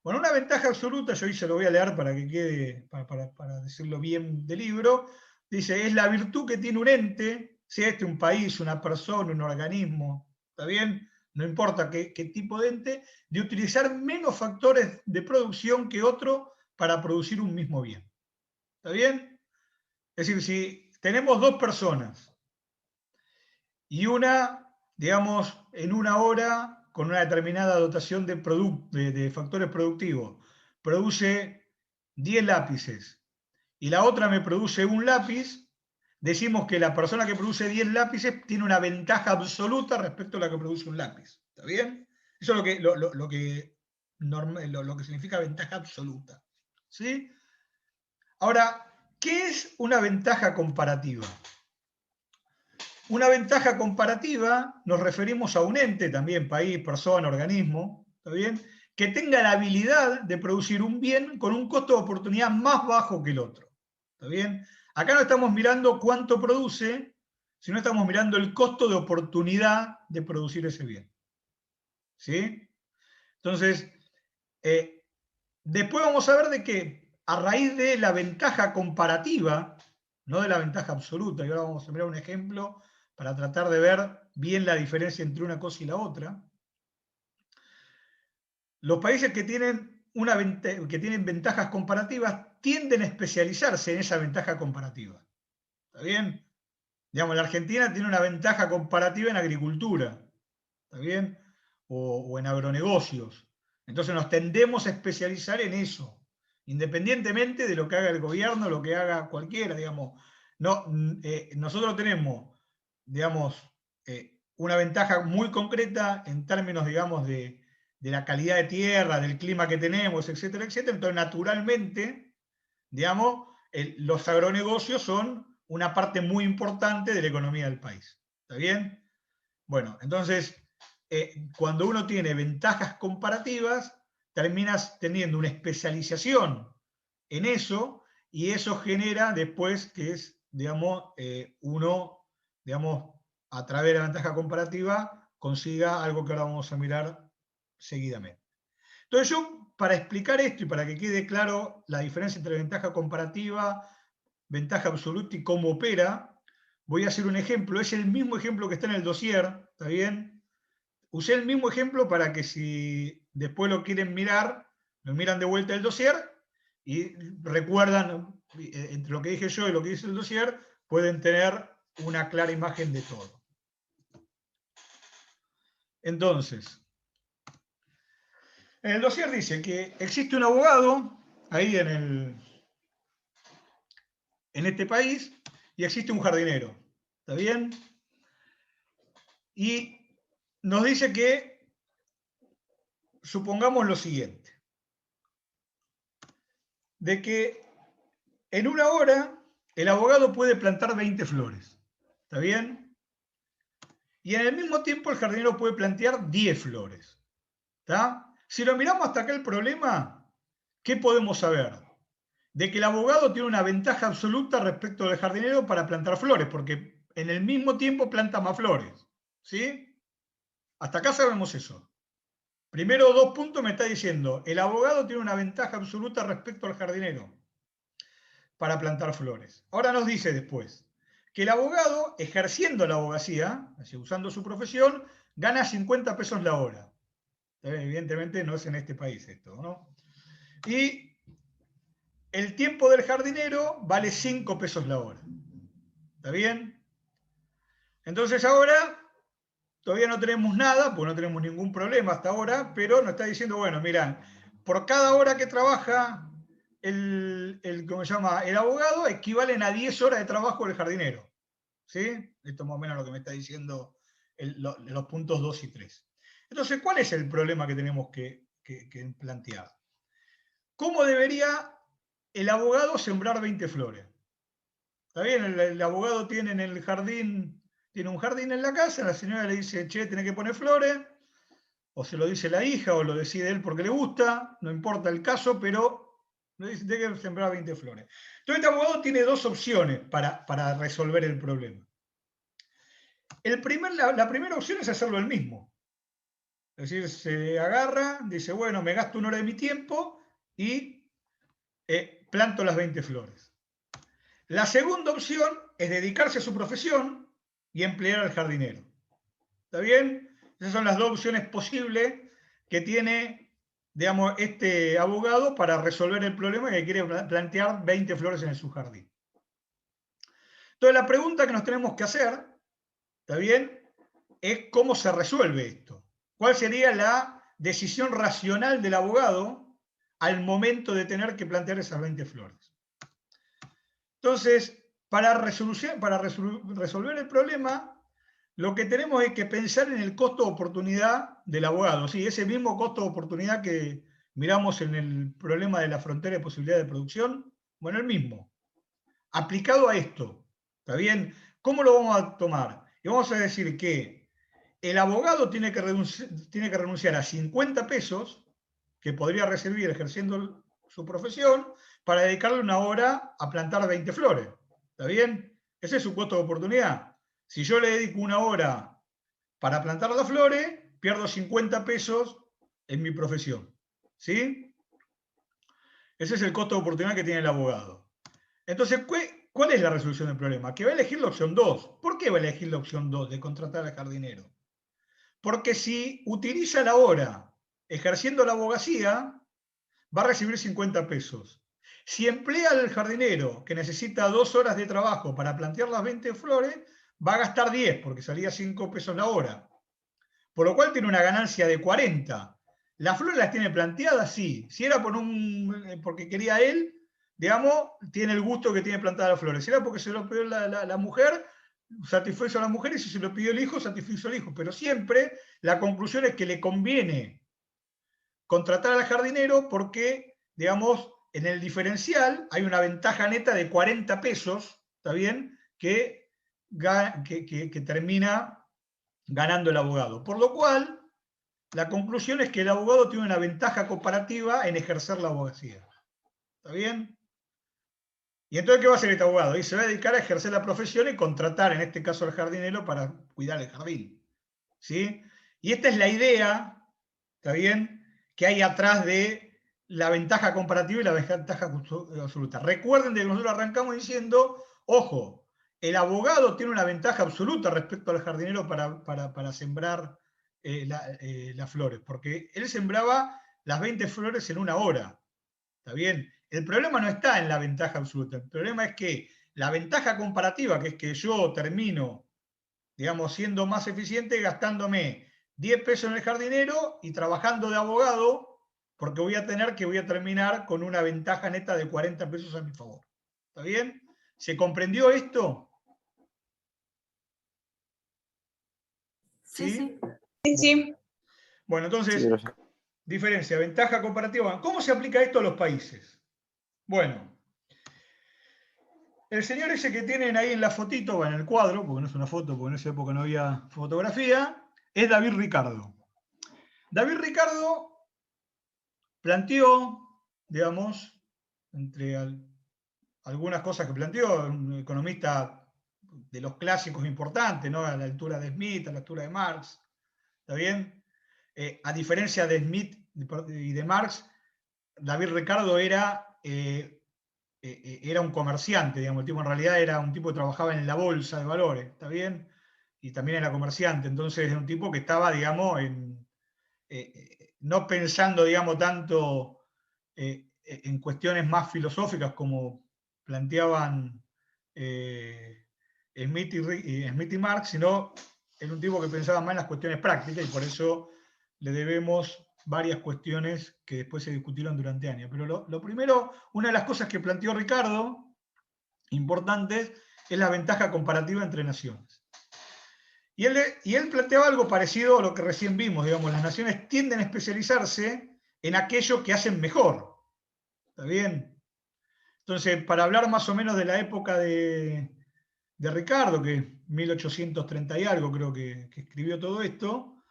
Bueno, una ventaja absoluta, yo ahí se lo voy a leer para que quede, para decirlo bien del libro, dice, es la virtud que tiene un ente, sea este un país, una persona, un organismo, ¿está bien? No importa qué tipo de ente, de utilizar menos factores de producción que otro para producir un mismo bien. ¿Está bien? Es decir, si tenemos dos personas y una, digamos, en una hora, con una determinada dotación de factores productivos, produce 10 lápices y la otra me produce un lápiz, decimos que la persona que produce 10 lápices tiene una ventaja absoluta respecto a la que produce un lápiz. ¿Está bien? Eso es lo que significa ventaja absoluta. ¿Sí? Ahora, ¿qué es una ventaja comparativa? Una ventaja comparativa nos referimos a un ente, también país, persona, organismo, ¿está bien?, que tenga la habilidad de producir un bien con un costo de oportunidad más bajo que el otro. ¿Está bien? Acá no estamos mirando cuánto produce, sino estamos mirando el costo de oportunidad de producir ese bien. ¿Sí? Entonces, después vamos a ver de que a raíz de la ventaja comparativa, no de la ventaja absoluta, y ahora vamos a mirar un ejemplo para tratar de ver bien la diferencia entre una cosa y la otra. Los países que tienen ventajas comparativas tienden a especializarse en esa ventaja comparativa. ¿Está bien? Digamos, la Argentina tiene una ventaja comparativa en agricultura, ¿está bien? O en agronegocios. Entonces nos tendemos a especializar en eso, independientemente de lo que haga el gobierno, lo que haga cualquiera, digamos. No, nosotros tenemos, digamos, una ventaja muy concreta en términos, digamos, de la calidad de tierra, del clima que tenemos, etcétera, etcétera. Entonces, naturalmente, digamos, los agronegocios son una parte muy importante de la economía del país. ¿Está bien? Bueno, entonces, cuando uno tiene ventajas comparativas, terminas teniendo una especialización en eso, y eso genera después que es, digamos, uno, digamos, a través de la ventaja comparativa, consiga algo que ahora vamos a mirar seguidamente. Entonces yo, para explicar esto y para que quede claro la diferencia entre ventaja comparativa, ventaja absoluta y cómo opera, voy a hacer un ejemplo. Es el mismo ejemplo que está en el dossier, ¿está bien? Usé el mismo ejemplo para que si después lo quieren mirar, lo miran de vuelta el dossier y recuerdan, entre lo que dije yo y lo que dice el dossier, pueden tener una clara imagen de todo. Entonces, en el dossier dice que existe un abogado ahí en este país y existe un jardinero. ¿Está bien? Y nos dice que supongamos lo siguiente, de que en una hora el abogado puede plantar 20 flores. ¿Está bien? Y en el mismo tiempo el jardinero puede plantear 10 flores. ¿Está? Si lo miramos hasta acá el problema, ¿qué podemos saber? De que el abogado tiene una ventaja absoluta respecto del jardinero para plantar flores, porque en el mismo tiempo planta más flores. ¿Sí? Hasta acá sabemos eso. Primero, 2 puntos me está diciendo, el abogado tiene una ventaja absoluta respecto al jardinero para plantar flores. Ahora nos dice después que el abogado, ejerciendo la abogacía, así, usando su profesión, gana 50 pesos la hora. Evidentemente no es en este país esto, ¿no? Y el tiempo del jardinero vale 5 pesos la hora. ¿Está bien? Entonces ahora todavía no tenemos nada, pues no tenemos ningún problema hasta ahora, pero nos está diciendo, bueno, mirá, por cada hora que trabaja ¿cómo se llama?, el abogado, equivalen a 10 horas de trabajo del jardinero. ¿Sí? Esto es más o menos lo que me está diciendo los puntos 2 y 3. Entonces, ¿cuál es el problema que tenemos que plantear? ¿Cómo debería el abogado sembrar 20 flores? Está bien, el abogado tiene en el jardín, tiene un jardín en la casa, la señora le dice, che, tenés que poner flores, o se lo dice la hija, o lo decide él porque le gusta, no importa el caso, pero le dice, tenés que sembrar 20 flores. Entonces este abogado tiene 2 opciones para resolver el problema. La primera opción es hacerlo él mismo. Es decir, se agarra, dice, bueno, me gasto 1 hora de mi tiempo y planto las 20 flores. La segunda opción es dedicarse a su profesión y emplear al jardinero. ¿Está bien? Esas son las 2 opciones posibles que tiene, digamos, este abogado para resolver el problema que quiere plantear 20 flores en su jardín. Entonces la pregunta que nos tenemos que hacer, ¿está bien?, es cómo se resuelve esto. ¿Cuál sería la decisión racional del abogado al momento de tener que plantear esas 20 flores? Entonces, para resolver el problema, lo que tenemos es que pensar en el costo de oportunidad del abogado. Sí, ese mismo costo de oportunidad que miramos en el problema de la frontera de posibilidad de producción, bueno, el mismo. Aplicado a esto, ¿está bien? ¿Cómo lo vamos a tomar? Y vamos a decir que el abogado tiene que renunciar a 50 pesos que podría recibir ejerciendo su profesión para dedicarle una hora a plantar 20 flores. ¿Está bien? Ese es su costo de oportunidad. Si yo le dedico una hora para plantar las flores, pierdo 50 pesos en mi profesión. ¿Sí? Ese es el costo de oportunidad que tiene el abogado. Entonces, ¿cuál es la resolución del problema? Que va a elegir la opción 2. ¿Por qué va a elegir la opción 2 de contratar al jardinero? Porque si utiliza la hora ejerciendo la abogacía, va a recibir 50 pesos. Si emplea al jardinero, que necesita 2 horas de trabajo para plantear las 20 flores, va a gastar 10, porque salía 5 pesos la hora. Por lo cual tiene una ganancia de 40. ¿Las flores las tiene planteadas? Sí. Si era porque quería él, digamos, tiene el gusto que tiene plantadas las flores. Si era porque se lo pidió la mujer, satisfizo a la mujer, y si se lo pidió el hijo, satisfizo al hijo. Pero siempre la conclusión es que le conviene contratar al jardinero porque, digamos, en el diferencial hay una ventaja neta de 40 pesos, ¿está bien? Que termina ganando el abogado. Por lo cual, la conclusión es que el abogado tiene una ventaja comparativa en ejercer la abogacía. ¿Está bien? ¿Y entonces qué va a hacer este abogado? Y se va a dedicar a ejercer la profesión y contratar, en este caso, al jardinero para cuidar el jardín. ¿Sí? Y esta es la idea, ¿está bien?, que hay atrás de la ventaja comparativa y la ventaja absoluta. Recuerden que nosotros arrancamos diciendo, ojo, el abogado tiene una ventaja absoluta respecto al jardinero para sembrar las flores, porque él sembraba las 20 flores en una hora. ¿Está bien? El problema no está en la ventaja absoluta, el problema es que la ventaja comparativa, que es que yo termino, digamos, siendo más eficiente gastándome 10 pesos en el jardinero y trabajando de abogado, porque voy a terminar con una ventaja neta de 40 pesos a mi favor. ¿Está bien? ¿Se comprendió esto? ¿Sí? Sí, sí. Bueno, entonces, Sí, diferencia, ventaja comparativa. ¿Cómo se aplica esto a los países? Bueno, el señor ese que tienen ahí en la fotito, o en el cuadro, porque no es una foto, porque en esa época no había fotografía, es David Ricardo. David Ricardo planteó, digamos, entre algunas cosas que planteó, un economista de los clásicos importantes, ¿no?, a la altura de Smith, a la altura de Marx, ¿está bien? A diferencia de Smith y de Marx, David Ricardo era un comerciante, digamos, el tipo en realidad era un tipo que trabajaba en la bolsa de valores, ¿está bien? Y también era comerciante, entonces era un tipo que estaba, digamos, no pensando, digamos, tanto en cuestiones más filosóficas como planteaban Smith y Marx, sino era un tipo que pensaba más en las cuestiones prácticas, y por eso le debemos varias cuestiones que después se discutieron durante años. Pero lo primero, una de las cosas que planteó Ricardo, importantes, es la ventaja comparativa entre naciones. Y él planteaba algo parecido a lo que recién vimos, digamos, las naciones tienden a especializarse en aquello que hacen mejor. ¿Está bien? Entonces, para hablar más o menos de la época de Ricardo, que 1830 y algo creo que escribió todo esto,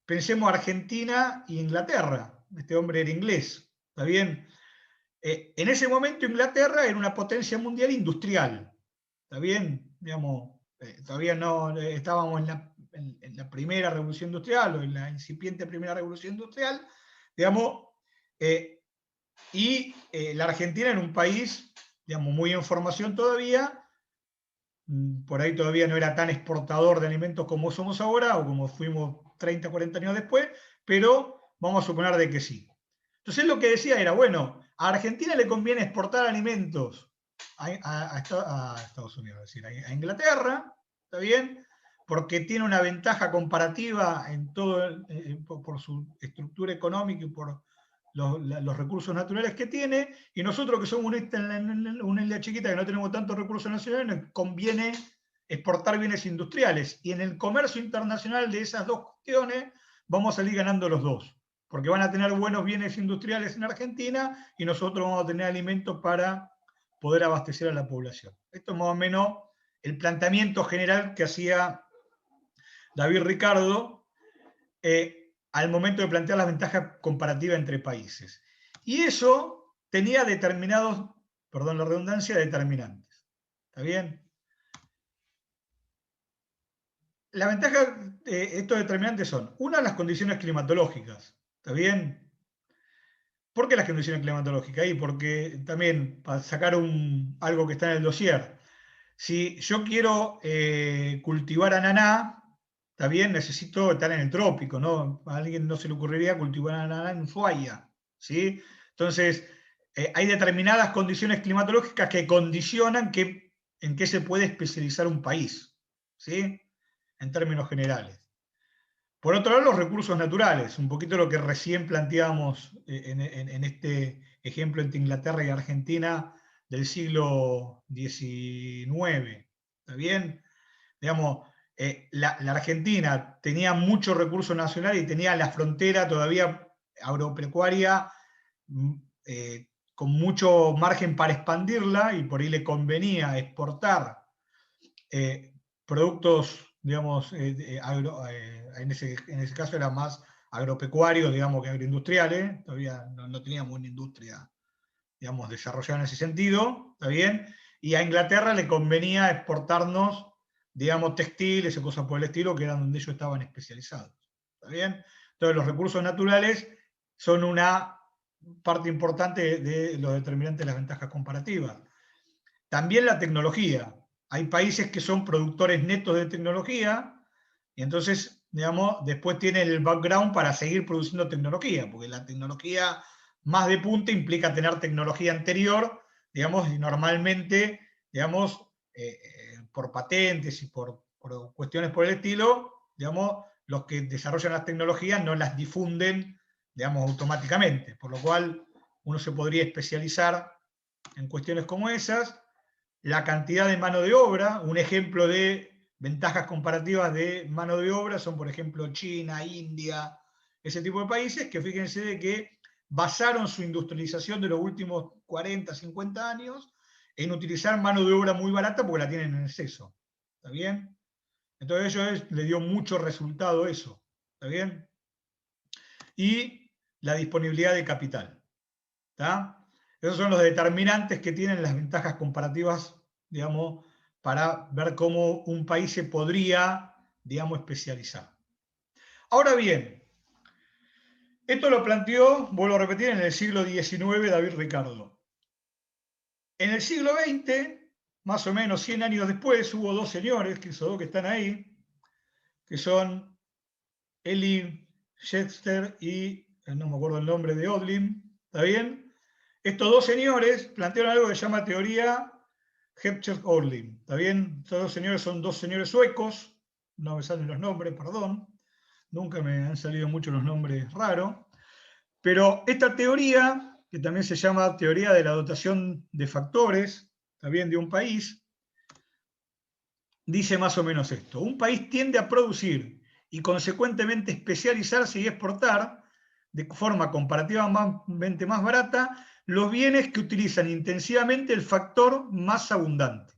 pensemos Argentina e Inglaterra. Este hombre era inglés, ¿está bien? En ese momento Inglaterra era una potencia mundial industrial, ¿está bien? Digamos, todavía no estábamos en la primera revolución industrial o en la incipiente primera revolución industrial, digamos, y la Argentina era un país, digamos, muy en formación todavía, por ahí todavía no era tan exportador de alimentos como somos ahora o como fuimos 30, 40 años después, pero vamos a suponer de que sí. Entonces lo que decía era, bueno, a Argentina le conviene exportar alimentos a Estados Unidos, es decir, a Inglaterra, ¿está bien? Porque tiene una ventaja comparativa en todo, por su estructura económica y por los recursos naturales que tiene, y nosotros que somos una isla chiquita que no tenemos tantos recursos nacionales, nos conviene exportar bienes industriales. Y en el comercio internacional de esas dos cuestiones vamos a salir ganando los dos, porque van a tener buenos bienes industriales en Argentina y nosotros vamos a tener alimentos para poder abastecer a la población. Esto es más o menos el planteamiento general que hacía David Ricardo al momento de plantear las ventajas comparativas entre países. Y eso tenía determinados, perdón la redundancia, determinantes. ¿Está bien? Las ventajas, estos determinantes son, una, las condiciones climatológicas. ¿Está bien? ¿Por qué las condiciones climatológicas? Y porque también, para sacar algo que está en el dossier, si yo quiero cultivar ananá, está bien, necesito estar en el trópico, ¿no? A alguien no se le ocurriría cultivar ananá en Ushuaia, ¿sí? Entonces, hay determinadas condiciones climatológicas que condicionan en qué se puede especializar un país, ¿sí? En términos generales. Por otro lado, los recursos naturales, un poquito lo que recién planteábamos en este ejemplo entre Inglaterra y Argentina del siglo XIX. ¿Está bien? Digamos, la Argentina tenía mucho recurso nacional y tenía la frontera todavía agropecuaria con mucho margen para expandirla y por ahí le convenía exportar productos, digamos, en ese caso era más agropecuario, digamos, que agroindustriales, todavía no teníamos una industria, digamos, desarrollada en ese sentido, ¿está bien? Y a Inglaterra le convenía exportarnos, digamos, textiles y cosas por el estilo, que eran donde ellos estaban especializados, ¿está bien? Entonces los recursos naturales son una parte importante de los determinantes de las ventajas comparativas. También la tecnología. Hay países que son productores netos de tecnología y entonces, digamos, después tienen el background para seguir produciendo tecnología, porque la tecnología más de punta implica tener tecnología anterior, digamos, y normalmente, digamos, por patentes y por cuestiones por el estilo, digamos, los que desarrollan las tecnologías no las difunden, digamos, automáticamente, por lo cual uno se podría especializar en cuestiones como esas. La cantidad de mano de obra, un ejemplo de ventajas comparativas de mano de obra son, por ejemplo, China, India, ese tipo de países que fíjense de que basaron su industrialización de los últimos 40, 50 años en utilizar mano de obra muy barata porque la tienen en exceso. ¿Está bien? Entonces a ellos les dio mucho resultado eso. ¿Está bien? Y la disponibilidad de capital. ¿Está? Esos son los determinantes que tienen las ventajas comparativas, digamos, para ver cómo un país se podría, digamos, especializar. Ahora bien, esto lo planteó, vuelvo a repetir, en el siglo XIX David Ricardo. En el siglo XX, más o menos 100 años después, hubo dos señores, que esos dos que están ahí, que son Eli Schechter y, no me acuerdo el nombre de Odlin, ¿está bien? Estos dos señores plantearon algo que se llama teoría Schechter-Odlin, ¿está bien? Estos dos señores son dos señores suecos, no me salen los nombres, perdón, nunca me han salido mucho los nombres raros, pero esta teoría, que también se llama teoría de la dotación de factores, ¿está bien?, de un país, dice más o menos esto: un país tiende a producir y consecuentemente especializarse y exportar de forma comparativamente más barata los bienes que utilizan intensivamente el factor más abundante.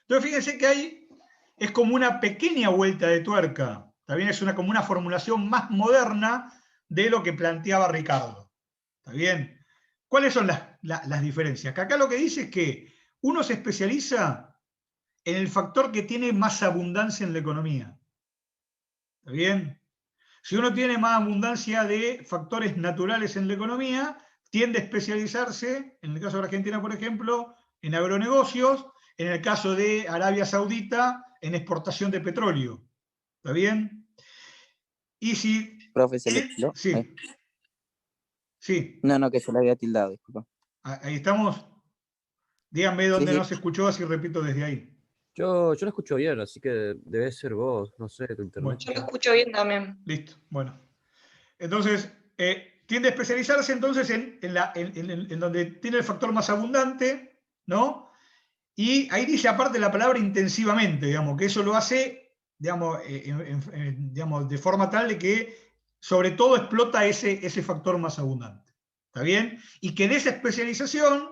Entonces fíjense que ahí es como una pequeña vuelta de tuerca, también es como una formulación más moderna de lo que planteaba Ricardo. ¿Está bien? ¿Cuáles son las diferencias? Que acá lo que dice es que uno se especializa en el factor que tiene más abundancia en la economía. ¿Está bien? Si uno tiene más abundancia de factores naturales en la economía, tiende a especializarse, en el caso de Argentina, por ejemplo, en agronegocios, en el caso de Arabia Saudita, en exportación de petróleo. ¿Está bien? Y si... Profe, ¿se le tildó? Sí. Sí. No, que se le había tildado, disculpa. Ahí estamos. Díganme dónde Sí. no se escuchó, así repito desde ahí. Yo lo escucho bien, así que debe ser vos, no sé, tu internet. Bueno. Yo lo escucho bien también. Listo, bueno. Entonces, tiende a especializarse entonces en donde tiene el factor más abundante, ¿no? Y ahí dice aparte la palabra intensivamente, digamos, que eso lo hace, digamos, digamos, de forma tal de que sobre todo explota ese factor más abundante. ¿Está bien? Y que de esa especialización,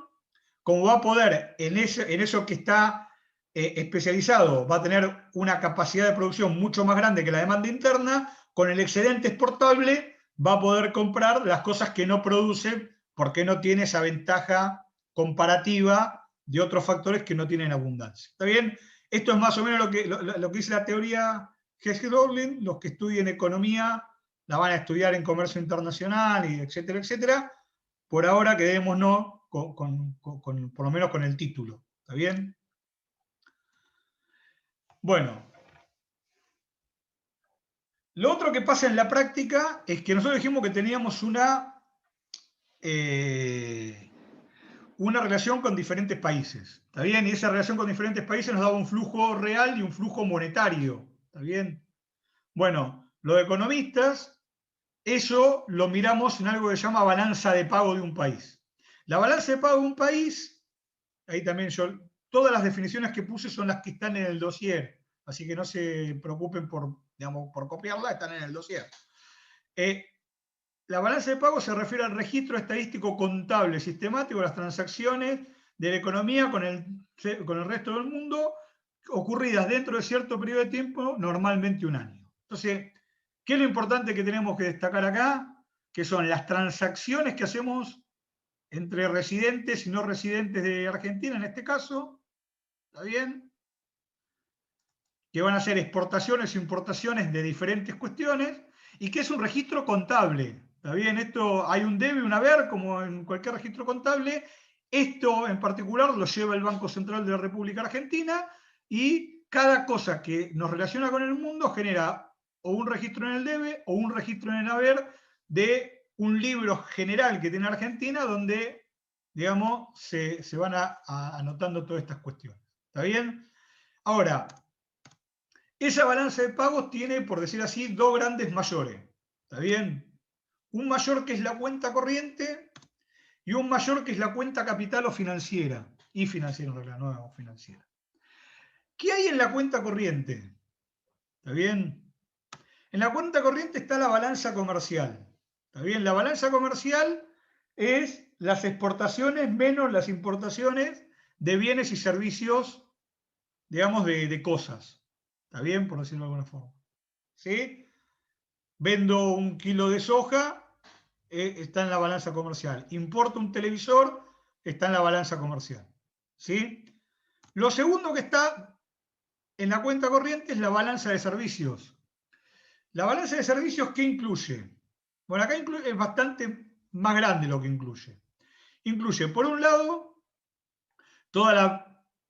como va a poder, en eso que está especializado, va a tener una capacidad de producción mucho más grande que la demanda interna, con el excedente exportable va a poder comprar las cosas que no produce porque no tiene esa ventaja comparativa de otros factores que no tienen abundancia. ¿Está bien? Esto es más o menos lo que dice la teoría Hess-Dowling. Los que estudien economía la van a estudiar en comercio internacional, y etcétera, etcétera. Por ahora quedémonos por lo menos con el título. ¿Está bien? Bueno. Lo otro que pasa en la práctica es que nosotros dijimos que teníamos una relación con diferentes países. ¿Está bien? Y esa relación con diferentes países nos daba un flujo real y un flujo monetario. ¿Está bien? Bueno, los economistas, eso lo miramos en algo que se llama balanza de pago de un país. La balanza de pago de un país, ahí también todas las definiciones que puse son las que están en el dossier, así que no se preocupen por, digamos, por copiarla, están en el dossier. La balanza de pago se refiere al registro estadístico contable sistemático de las transacciones de la economía con el resto del mundo ocurridas dentro de cierto periodo de tiempo, normalmente un año. Entonces, ¿qué es lo importante que tenemos que destacar acá? Que son las transacciones que hacemos entre residentes y no residentes de Argentina, en este caso, ¿está bien? Que van a ser exportaciones e importaciones de diferentes cuestiones, y que es un registro contable. ¿Está bien? Esto hay un debe y un haber, como en cualquier registro contable. Esto en particular lo lleva el Banco Central de la República Argentina, y cada cosa que nos relaciona con el mundo genera o un registro en el debe o un registro en el haber de un libro general que tiene Argentina, donde, digamos, se van anotando todas estas cuestiones. ¿Está bien? Ahora, esa balanza de pagos tiene, por decir así, dos grandes mayores. ¿Está bien? Un mayor que es la cuenta corriente y un mayor que es la cuenta capital o financiera. Y financiera en realidad, no financiera. ¿Qué hay en la cuenta corriente? ¿Está bien? En la cuenta corriente está la balanza comercial. ¿Está bien? La balanza comercial es las exportaciones menos las importaciones de bienes y servicios, digamos, de cosas. ¿Está bien? Por decirlo de alguna forma. ¿Sí? Vendo 1 kilo de soja, está en la balanza comercial. Importo un televisor, está en la balanza comercial. ¿Sí? Lo segundo que está en la cuenta corriente es la balanza de servicios. La balanza de servicios, ¿qué incluye? Bueno, acá es bastante más grande lo que incluye. Incluye, por un lado, todos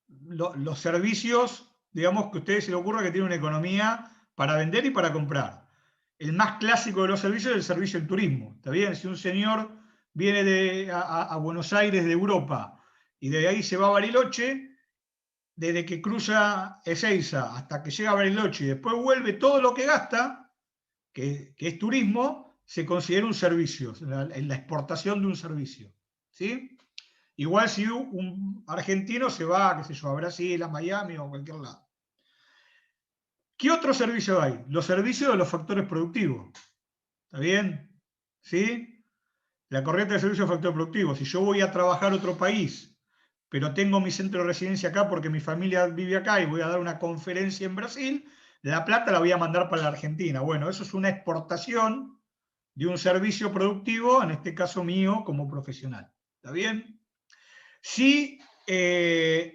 los servicios, digamos, que a ustedes se les ocurra que tiene una economía para vender y para comprar. El más clásico de los servicios es el servicio del turismo. ¿Está bien? Si un señor viene a Buenos Aires de Europa y de ahí se va a Bariloche, desde que cruza Ezeiza hasta que llega a Bariloche y después vuelve, todo lo que gasta, que es turismo, se considera un servicio, en la exportación de un servicio. ¿Sí? Igual si un argentino se va, qué sé yo, a Brasil, a Miami o a cualquier lado. ¿Qué otro servicio hay? Los servicios de los factores productivos. ¿Está bien? ¿Sí? La corriente de servicios de factores productivos. Si yo voy a trabajar a otro país, pero tengo mi centro de residencia acá porque mi familia vive acá y voy a dar una conferencia en Brasil, la plata la voy a mandar para la Argentina. Bueno, eso es una exportación de un servicio productivo, en este caso mío como profesional. ¿Está bien? Si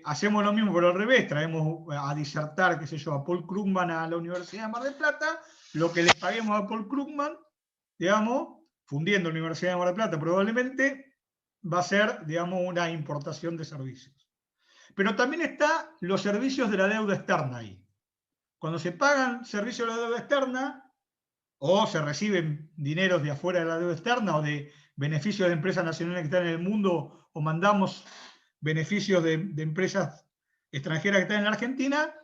hacemos lo mismo por el revés, traemos a disertar, qué sé yo, a Paul Krugman a la Universidad de Mar del Plata, lo que le paguemos a Paul Krugman, digamos, fundiendo la Universidad de Mar del Plata probablemente, va a ser, digamos, una importación de servicios. Pero también están los servicios de la deuda externa ahí. Cuando se pagan servicios de la deuda externa, o se reciben dineros de afuera de la deuda externa, o de beneficios de empresas nacionales que están en el mundo, o mandamos beneficios de empresas extranjeras que están en la Argentina,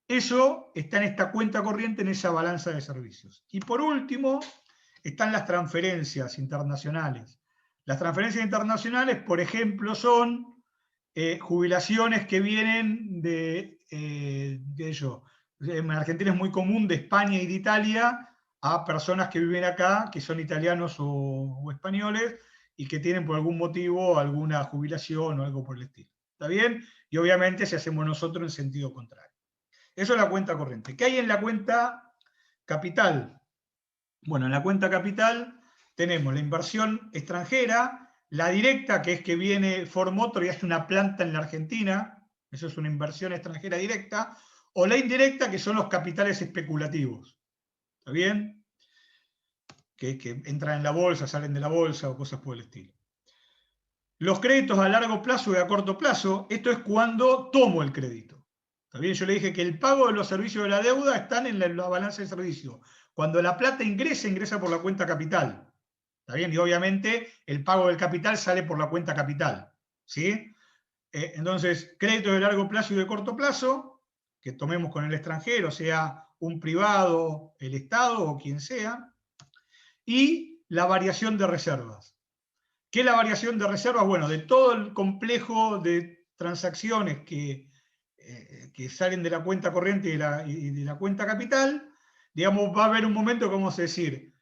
eso está en esta cuenta corriente, en esa balanza de servicios. Y por último, están las transferencias internacionales. Las transferencias internacionales, por ejemplo, son jubilaciones que vienen de ello. En Argentina es muy común de España y de Italia a personas que viven acá, que son italianos o españoles, y que tienen por algún motivo alguna jubilación o algo por el estilo. ¿Está bien? Y obviamente si hacemos nosotros en sentido contrario. Eso es la cuenta corriente. ¿Qué hay en la cuenta capital? Bueno, en la cuenta capital tenemos la inversión extranjera, la directa, que es que viene Ford Motor y hace una planta en la Argentina, eso es una inversión extranjera directa, o la indirecta, que son los capitales especulativos. ¿Está bien? Que entran en la bolsa, salen de la bolsa o cosas por el estilo. Los créditos a largo plazo y a corto plazo, esto es cuando tomo el crédito. ¿Está bien? Yo le dije que el pago de los servicios de la deuda están en la balanza de servicio. Cuando la plata ingresa por la cuenta capital. ¿Está bien? Y obviamente el pago del capital sale por la cuenta capital. ¿Sí? Entonces, créditos de largo plazo y de corto plazo, que tomemos con el extranjero, sea un privado, el Estado o quien sea, y la variación de reservas. ¿Qué es la variación de reservas? Bueno, de todo el complejo de transacciones que salen de la cuenta corriente y de la cuenta capital, digamos, va a haber un momento que vamos a decir,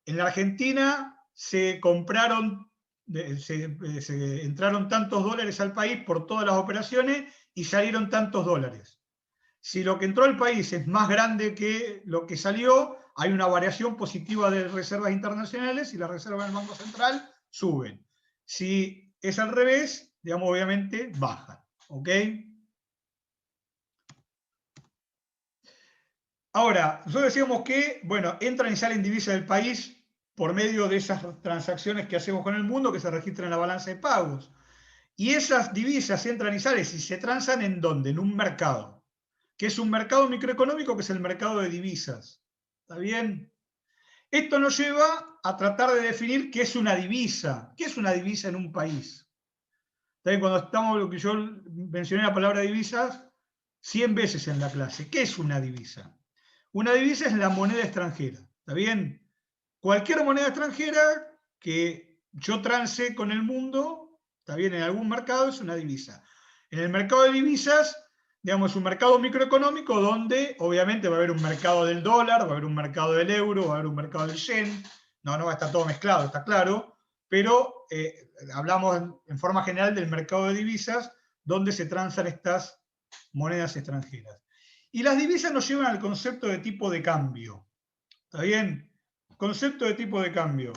en la Argentina se compraron, entraron tantos dólares al país por todas las operaciones y salieron tantos dólares. Si lo que entró al país es más grande que lo que salió, hay una variación positiva de reservas internacionales y las reservas del Banco Central suben. Si es al revés, digamos, obviamente bajan. ¿Ok? Ahora, nosotros decíamos que, bueno, entran y salen divisas del país por medio de esas transacciones que hacemos con el mundo que se registran en la balanza de pagos. Y esas divisas entran y salen y se transan ¿en dónde? En un mercado. Que es un mercado microeconómico, que es el mercado de divisas. ¿Está bien? Esto nos lleva a tratar de definir qué es una divisa. ¿Qué es una divisa en un país? Cuando estamos, lo que yo mencioné la palabra divisas 100 veces en la clase. ¿Qué es una divisa? Una divisa es la moneda extranjera. ¿Está bien? Cualquier moneda extranjera que yo transe con el mundo, ¿está bien? En algún mercado es una divisa. En el mercado de divisas, digamos, es un mercado microeconómico donde obviamente va a haber un mercado del dólar, va a haber un mercado del euro, va a haber un mercado del yen. No va a estar todo mezclado, está claro, pero hablamos en forma general del mercado de divisas donde se transan estas monedas extranjeras. Y las divisas nos llevan al concepto de tipo de cambio. ¿Está bien? Concepto de tipo de cambio.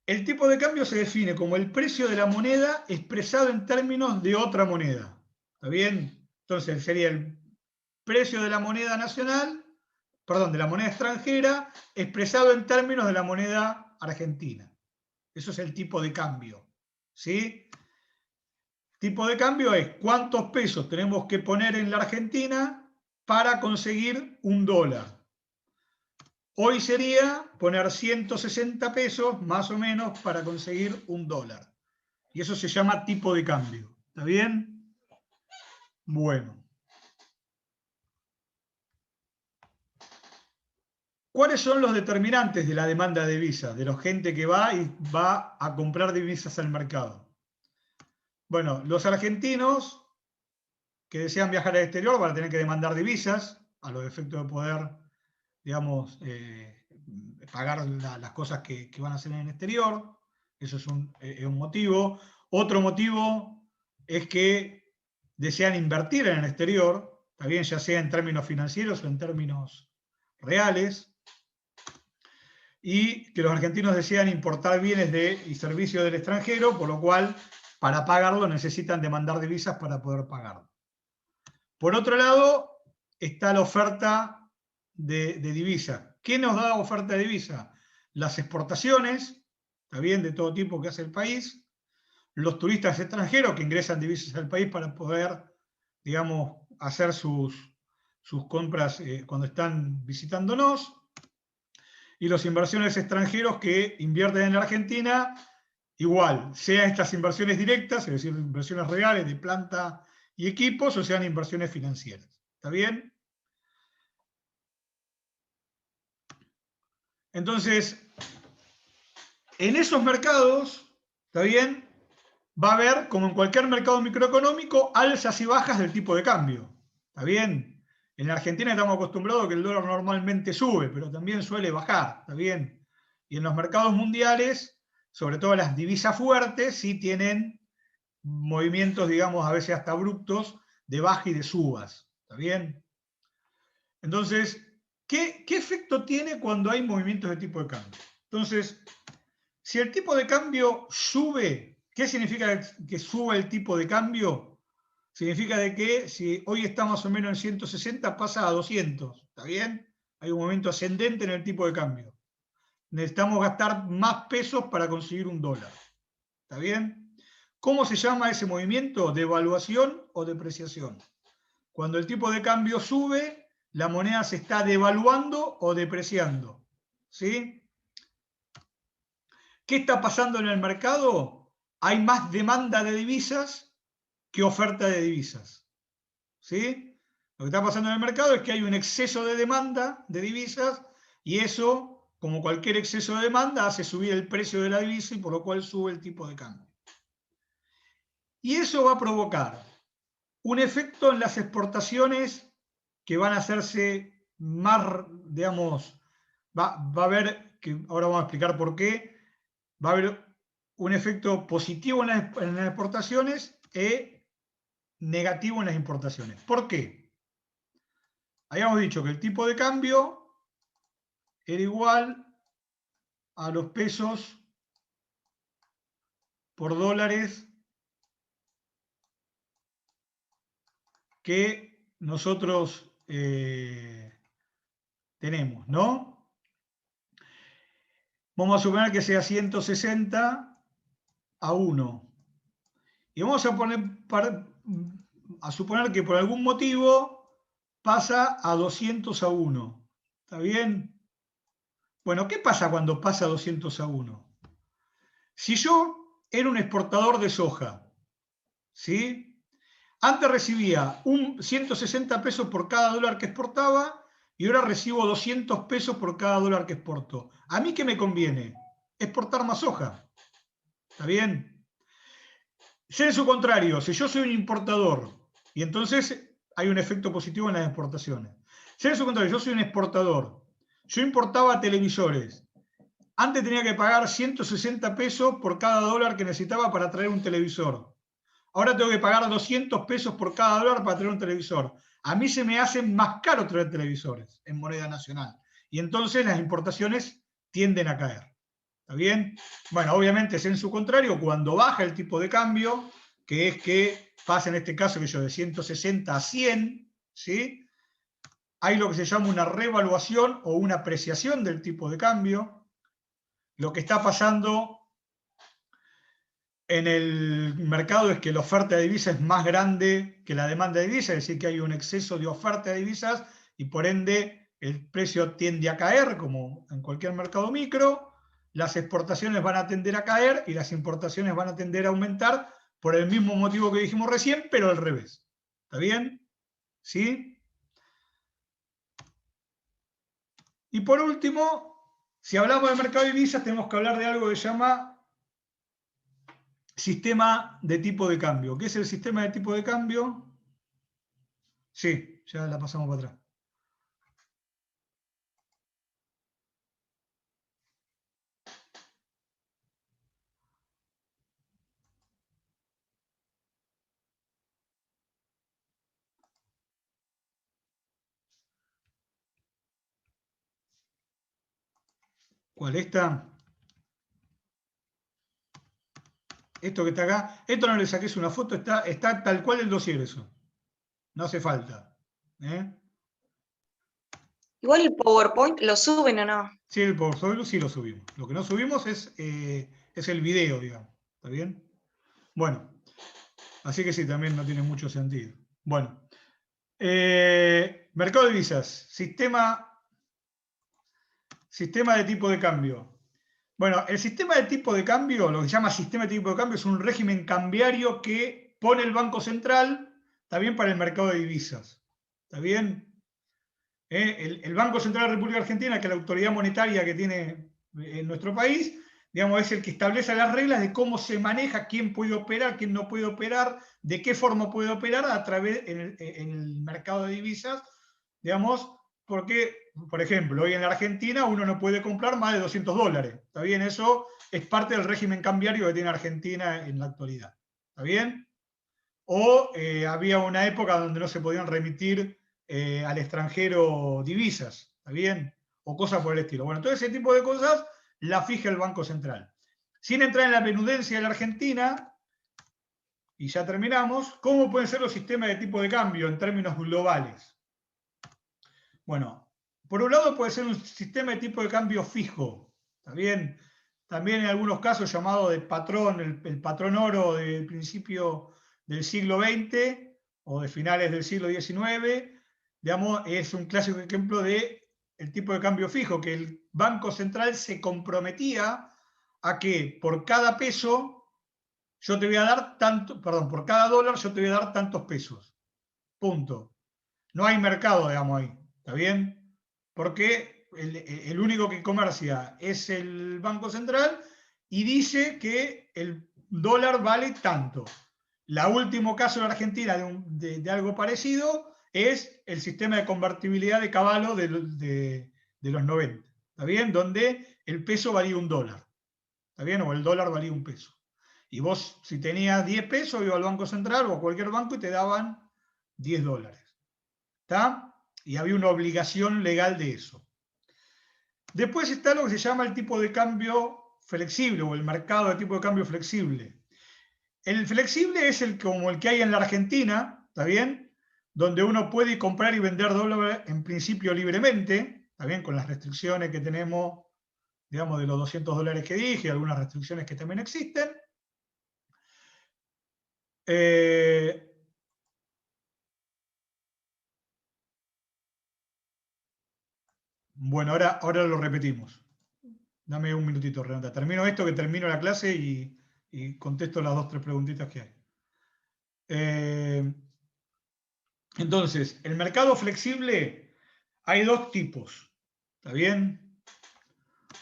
El tipo de cambio se define como el precio de la moneda expresado en términos de otra moneda. ¿Está bien? Entonces sería el precio de la moneda nacional, perdón, de la moneda extranjera, expresado en términos de la moneda argentina. Eso es el tipo de cambio. ¿Sí? Tipo de cambio es cuántos pesos tenemos que poner en la Argentina para conseguir un dólar. Hoy sería poner 160 pesos más o menos para conseguir un dólar. Y eso se llama tipo de cambio. ¿Está bien? Bueno. ¿Cuáles son los determinantes de la demanda de divisas? De la gente que va y va a comprar divisas al mercado. Bueno, los argentinos que desean viajar al exterior van a tener que demandar divisas a los efectos de poder, digamos, pagar las cosas que van a hacer en el exterior. Eso es un motivo. Otro motivo es que desean invertir en el exterior, también ya sea en términos financieros o en términos reales, y que los argentinos desean importar bienes y servicios del extranjero, por lo cual para pagarlo necesitan demandar divisas para poder pagarlo. Por otro lado, está la oferta de divisa. ¿Qué nos da la oferta de divisa? Las exportaciones, está bien, de todo tipo que hace el país, los turistas extranjeros que ingresan divisas al país para poder, digamos, hacer sus compras cuando están visitándonos, y los inversores extranjeros que invierten en la Argentina, igual, sean estas inversiones directas, es decir, inversiones reales de planta y equipos, o sean inversiones financieras. ¿Está bien? Entonces, en esos mercados, ¿está bien? va a haber, como en cualquier mercado microeconómico, alzas y bajas del tipo de cambio. ¿Está bien? En Argentina estamos acostumbrados a que el dólar normalmente sube, pero también suele bajar. ¿Está bien? Y en los mercados mundiales, sobre todo las divisas fuertes, sí tienen movimientos, digamos, a veces hasta abruptos, de baja y de subas. ¿Está bien? Entonces, ¿qué efecto tiene cuando hay movimientos de tipo de cambio? Entonces, si el tipo de cambio sube, ¿qué significa que suba el tipo de cambio? Significa de que si hoy está más o menos en 160, pasa a 200. ¿Está bien? Hay un movimiento ascendente en el tipo de cambio. Necesitamos gastar más pesos para conseguir un dólar. ¿Está bien? ¿Cómo se llama ese movimiento? ¿Devaluación o depreciación? Cuando el tipo de cambio sube, la moneda se está devaluando o depreciando. ¿Sí? ¿Qué está pasando en el mercado? Hay más demanda de divisas que oferta de divisas. ¿Sí? Lo que está pasando en el mercado es que hay un exceso de demanda de divisas y eso, como cualquier exceso de demanda, hace subir el precio de la divisa y por lo cual sube el tipo de cambio. Y eso va a provocar un efecto en las exportaciones que van a hacerse más, digamos, va a haber, que ahora vamos a explicar por qué, va a haber un efecto positivo en las exportaciones y negativo en las importaciones. ¿Por qué? Habíamos dicho que el tipo de cambio era igual a los pesos por dólares que nosotros tenemos, ¿no? Vamos a suponer que sea 160 a 1. Y vamos a suponer que por algún motivo pasa a 200 a 1. ¿Está bien? Bueno, ¿qué pasa cuando pasa a 200 a 1? Si yo era un exportador de soja, ¿sí? Antes recibía 160 pesos por cada dólar que exportaba y ahora recibo 200 pesos por cada dólar que exporto. ¿A mí qué me conviene? Exportar más soja. ¿Está bien? Si en su contrario, si yo soy un importador y entonces hay un efecto positivo en las exportaciones. Si en su contrario, yo soy un exportador, yo importaba televisores. Antes tenía que pagar 160 pesos por cada dólar que necesitaba para traer un televisor. Ahora tengo que pagar 200 pesos por cada dólar para traer un televisor. A mí se me hace más caro traer televisores en moneda nacional. Y entonces las importaciones tienden a caer. ¿Está bien? Bueno, obviamente es en su contrario, cuando baja el tipo de cambio, que es que pasa en este caso que yo de 160 a 100, ¿sí? Hay lo que se llama una revaluación o una apreciación del tipo de cambio. Lo que está pasando en el mercado es que la oferta de divisas es más grande que la demanda de divisas, es decir, que hay un exceso de oferta de divisas y por ende el precio tiende a caer, como en cualquier mercado micro. Las exportaciones van a tender a caer y las importaciones van a tender a aumentar por el mismo motivo que dijimos recién, pero al revés. ¿Está bien? ¿Sí? Y por último, si hablamos del mercado de divisas, tenemos que hablar de algo que se llama sistema de tipo de cambio. ¿Qué es el sistema de tipo de cambio? Sí, ya la pasamos para atrás. ¿Cuál? Esta. Esto que está acá. Esto no le saques una foto, está tal cual el dossier eso. No hace falta. ¿Eh? Igual el PowerPoint lo suben o no. Sí, el PowerPoint sí lo subimos. Lo que no subimos es el video, digamos. ¿Está bien? Bueno, así que sí, también no tiene mucho sentido. Bueno, mercado de divisas, sistema de tipo de cambio. Bueno, el sistema de tipo de cambio, lo que se llama sistema de tipo de cambio, es un régimen cambiario que pone el Banco Central, también para el mercado de divisas. ¿Está bien? El Banco Central de la República Argentina, que es la autoridad monetaria que tiene en nuestro país, digamos, es el que establece las reglas de cómo se maneja, quién puede operar, quién no puede operar, de qué forma puede operar a través en el mercado de divisas, digamos, porque, por ejemplo, hoy en la Argentina uno no puede comprar más de $200, ¿está bien? Eso es parte del régimen cambiario que tiene Argentina en la actualidad, ¿está bien? O había una época donde no se podían remitir al extranjero divisas, ¿está bien? O cosas por el estilo. Bueno, todo ese tipo de cosas la fija el Banco Central. Sin entrar en la menudencia de la Argentina, y ya terminamos, ¿cómo pueden ser los sistemas de tipo de cambio en términos globales? Bueno, por un lado puede ser un sistema de tipo de cambio fijo, ¿está bien? También en algunos casos llamado de patrón, el patrón oro del principio del siglo XX o de finales del siglo XIX, digamos, es un clásico ejemplo de el tipo de cambio fijo, que el Banco Central se comprometía a que por cada peso yo te voy a dar tanto, perdón, por cada dólar yo te voy a dar tantos pesos. Punto. No hay mercado, digamos, ahí. ¿Está bien? Porque el único que comercia es el Banco Central y dice que el dólar vale tanto. El último caso en Argentina de algo parecido es el sistema de convertibilidad de Cavallo de los 90. ¿Está bien? Donde el peso valía $1. ¿Está bien? O el dólar valía $1. Y vos, si tenías 10 pesos, ibas al Banco Central o a cualquier banco y te daban $10. ¿Está? Y había una obligación legal de eso. Después está lo que se llama el tipo de cambio flexible o el mercado de tipo de cambio flexible. El flexible es como el que hay en la Argentina, ¿está bien? Donde uno puede comprar y vender dólares en principio libremente, ¿está bien? Con las restricciones que tenemos, digamos, de los $200 que dije, algunas restricciones que también existen. Bueno, ahora lo repetimos. Dame un minutito, Renata. Termino esto, que termino la clase y contesto las 2 o 3 preguntitas que hay. Entonces, el mercado flexible hay 2 tipos. ¿Está bien?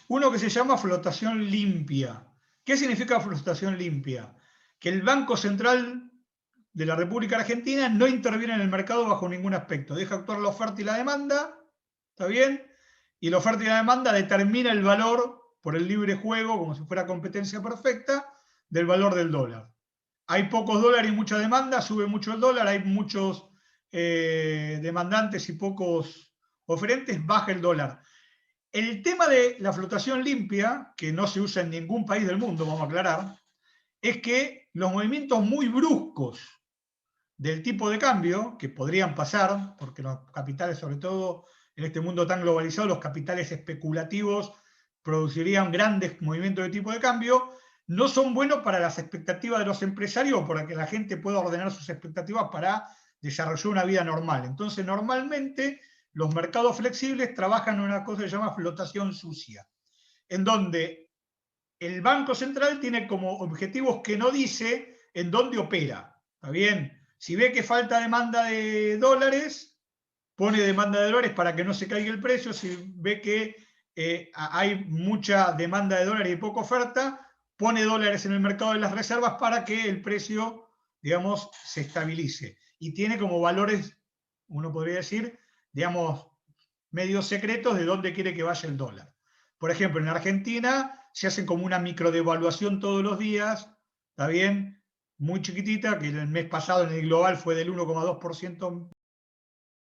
Uno que se llama flotación limpia. ¿Qué significa flotación limpia? Que el Banco Central de la República Argentina no interviene en el mercado bajo ningún aspecto. Deja actuar la oferta y la demanda. ¿Está bien? Y la oferta y la demanda determina el valor por el libre juego, como si fuera competencia perfecta, del valor del dólar. Hay pocos dólares y mucha demanda, sube mucho el dólar, hay muchos demandantes y pocos oferentes, baja el dólar. El tema de la flotación limpia, que no se usa en ningún país del mundo, vamos a aclarar, es que los movimientos muy bruscos del tipo de cambio, que podrían pasar, porque los capitales, sobre todo en este mundo tan globalizado, los capitales especulativos producirían grandes movimientos de tipo de cambio, no son buenos para las expectativas de los empresarios o para que la gente pueda ordenar sus expectativas para desarrollar una vida normal. Entonces, normalmente, los mercados flexibles trabajan en una cosa que se llama flotación sucia, en donde el Banco Central tiene como objetivos que no dice en dónde opera. ¿Está bien? Si ve que falta demanda de dólares, pone demanda de dólares para que no se caiga el precio. Si ve que hay mucha demanda de dólares y poca oferta, pone dólares en el mercado de las reservas para que el precio, digamos, se estabilice. Y tiene como valores, uno podría decir, digamos, medios secretos de dónde quiere que vaya el dólar. Por ejemplo, en Argentina se hacen como una microdevaluación todos los días, ¿está bien? Muy chiquitita, que el mes pasado en el global fue del 1,2%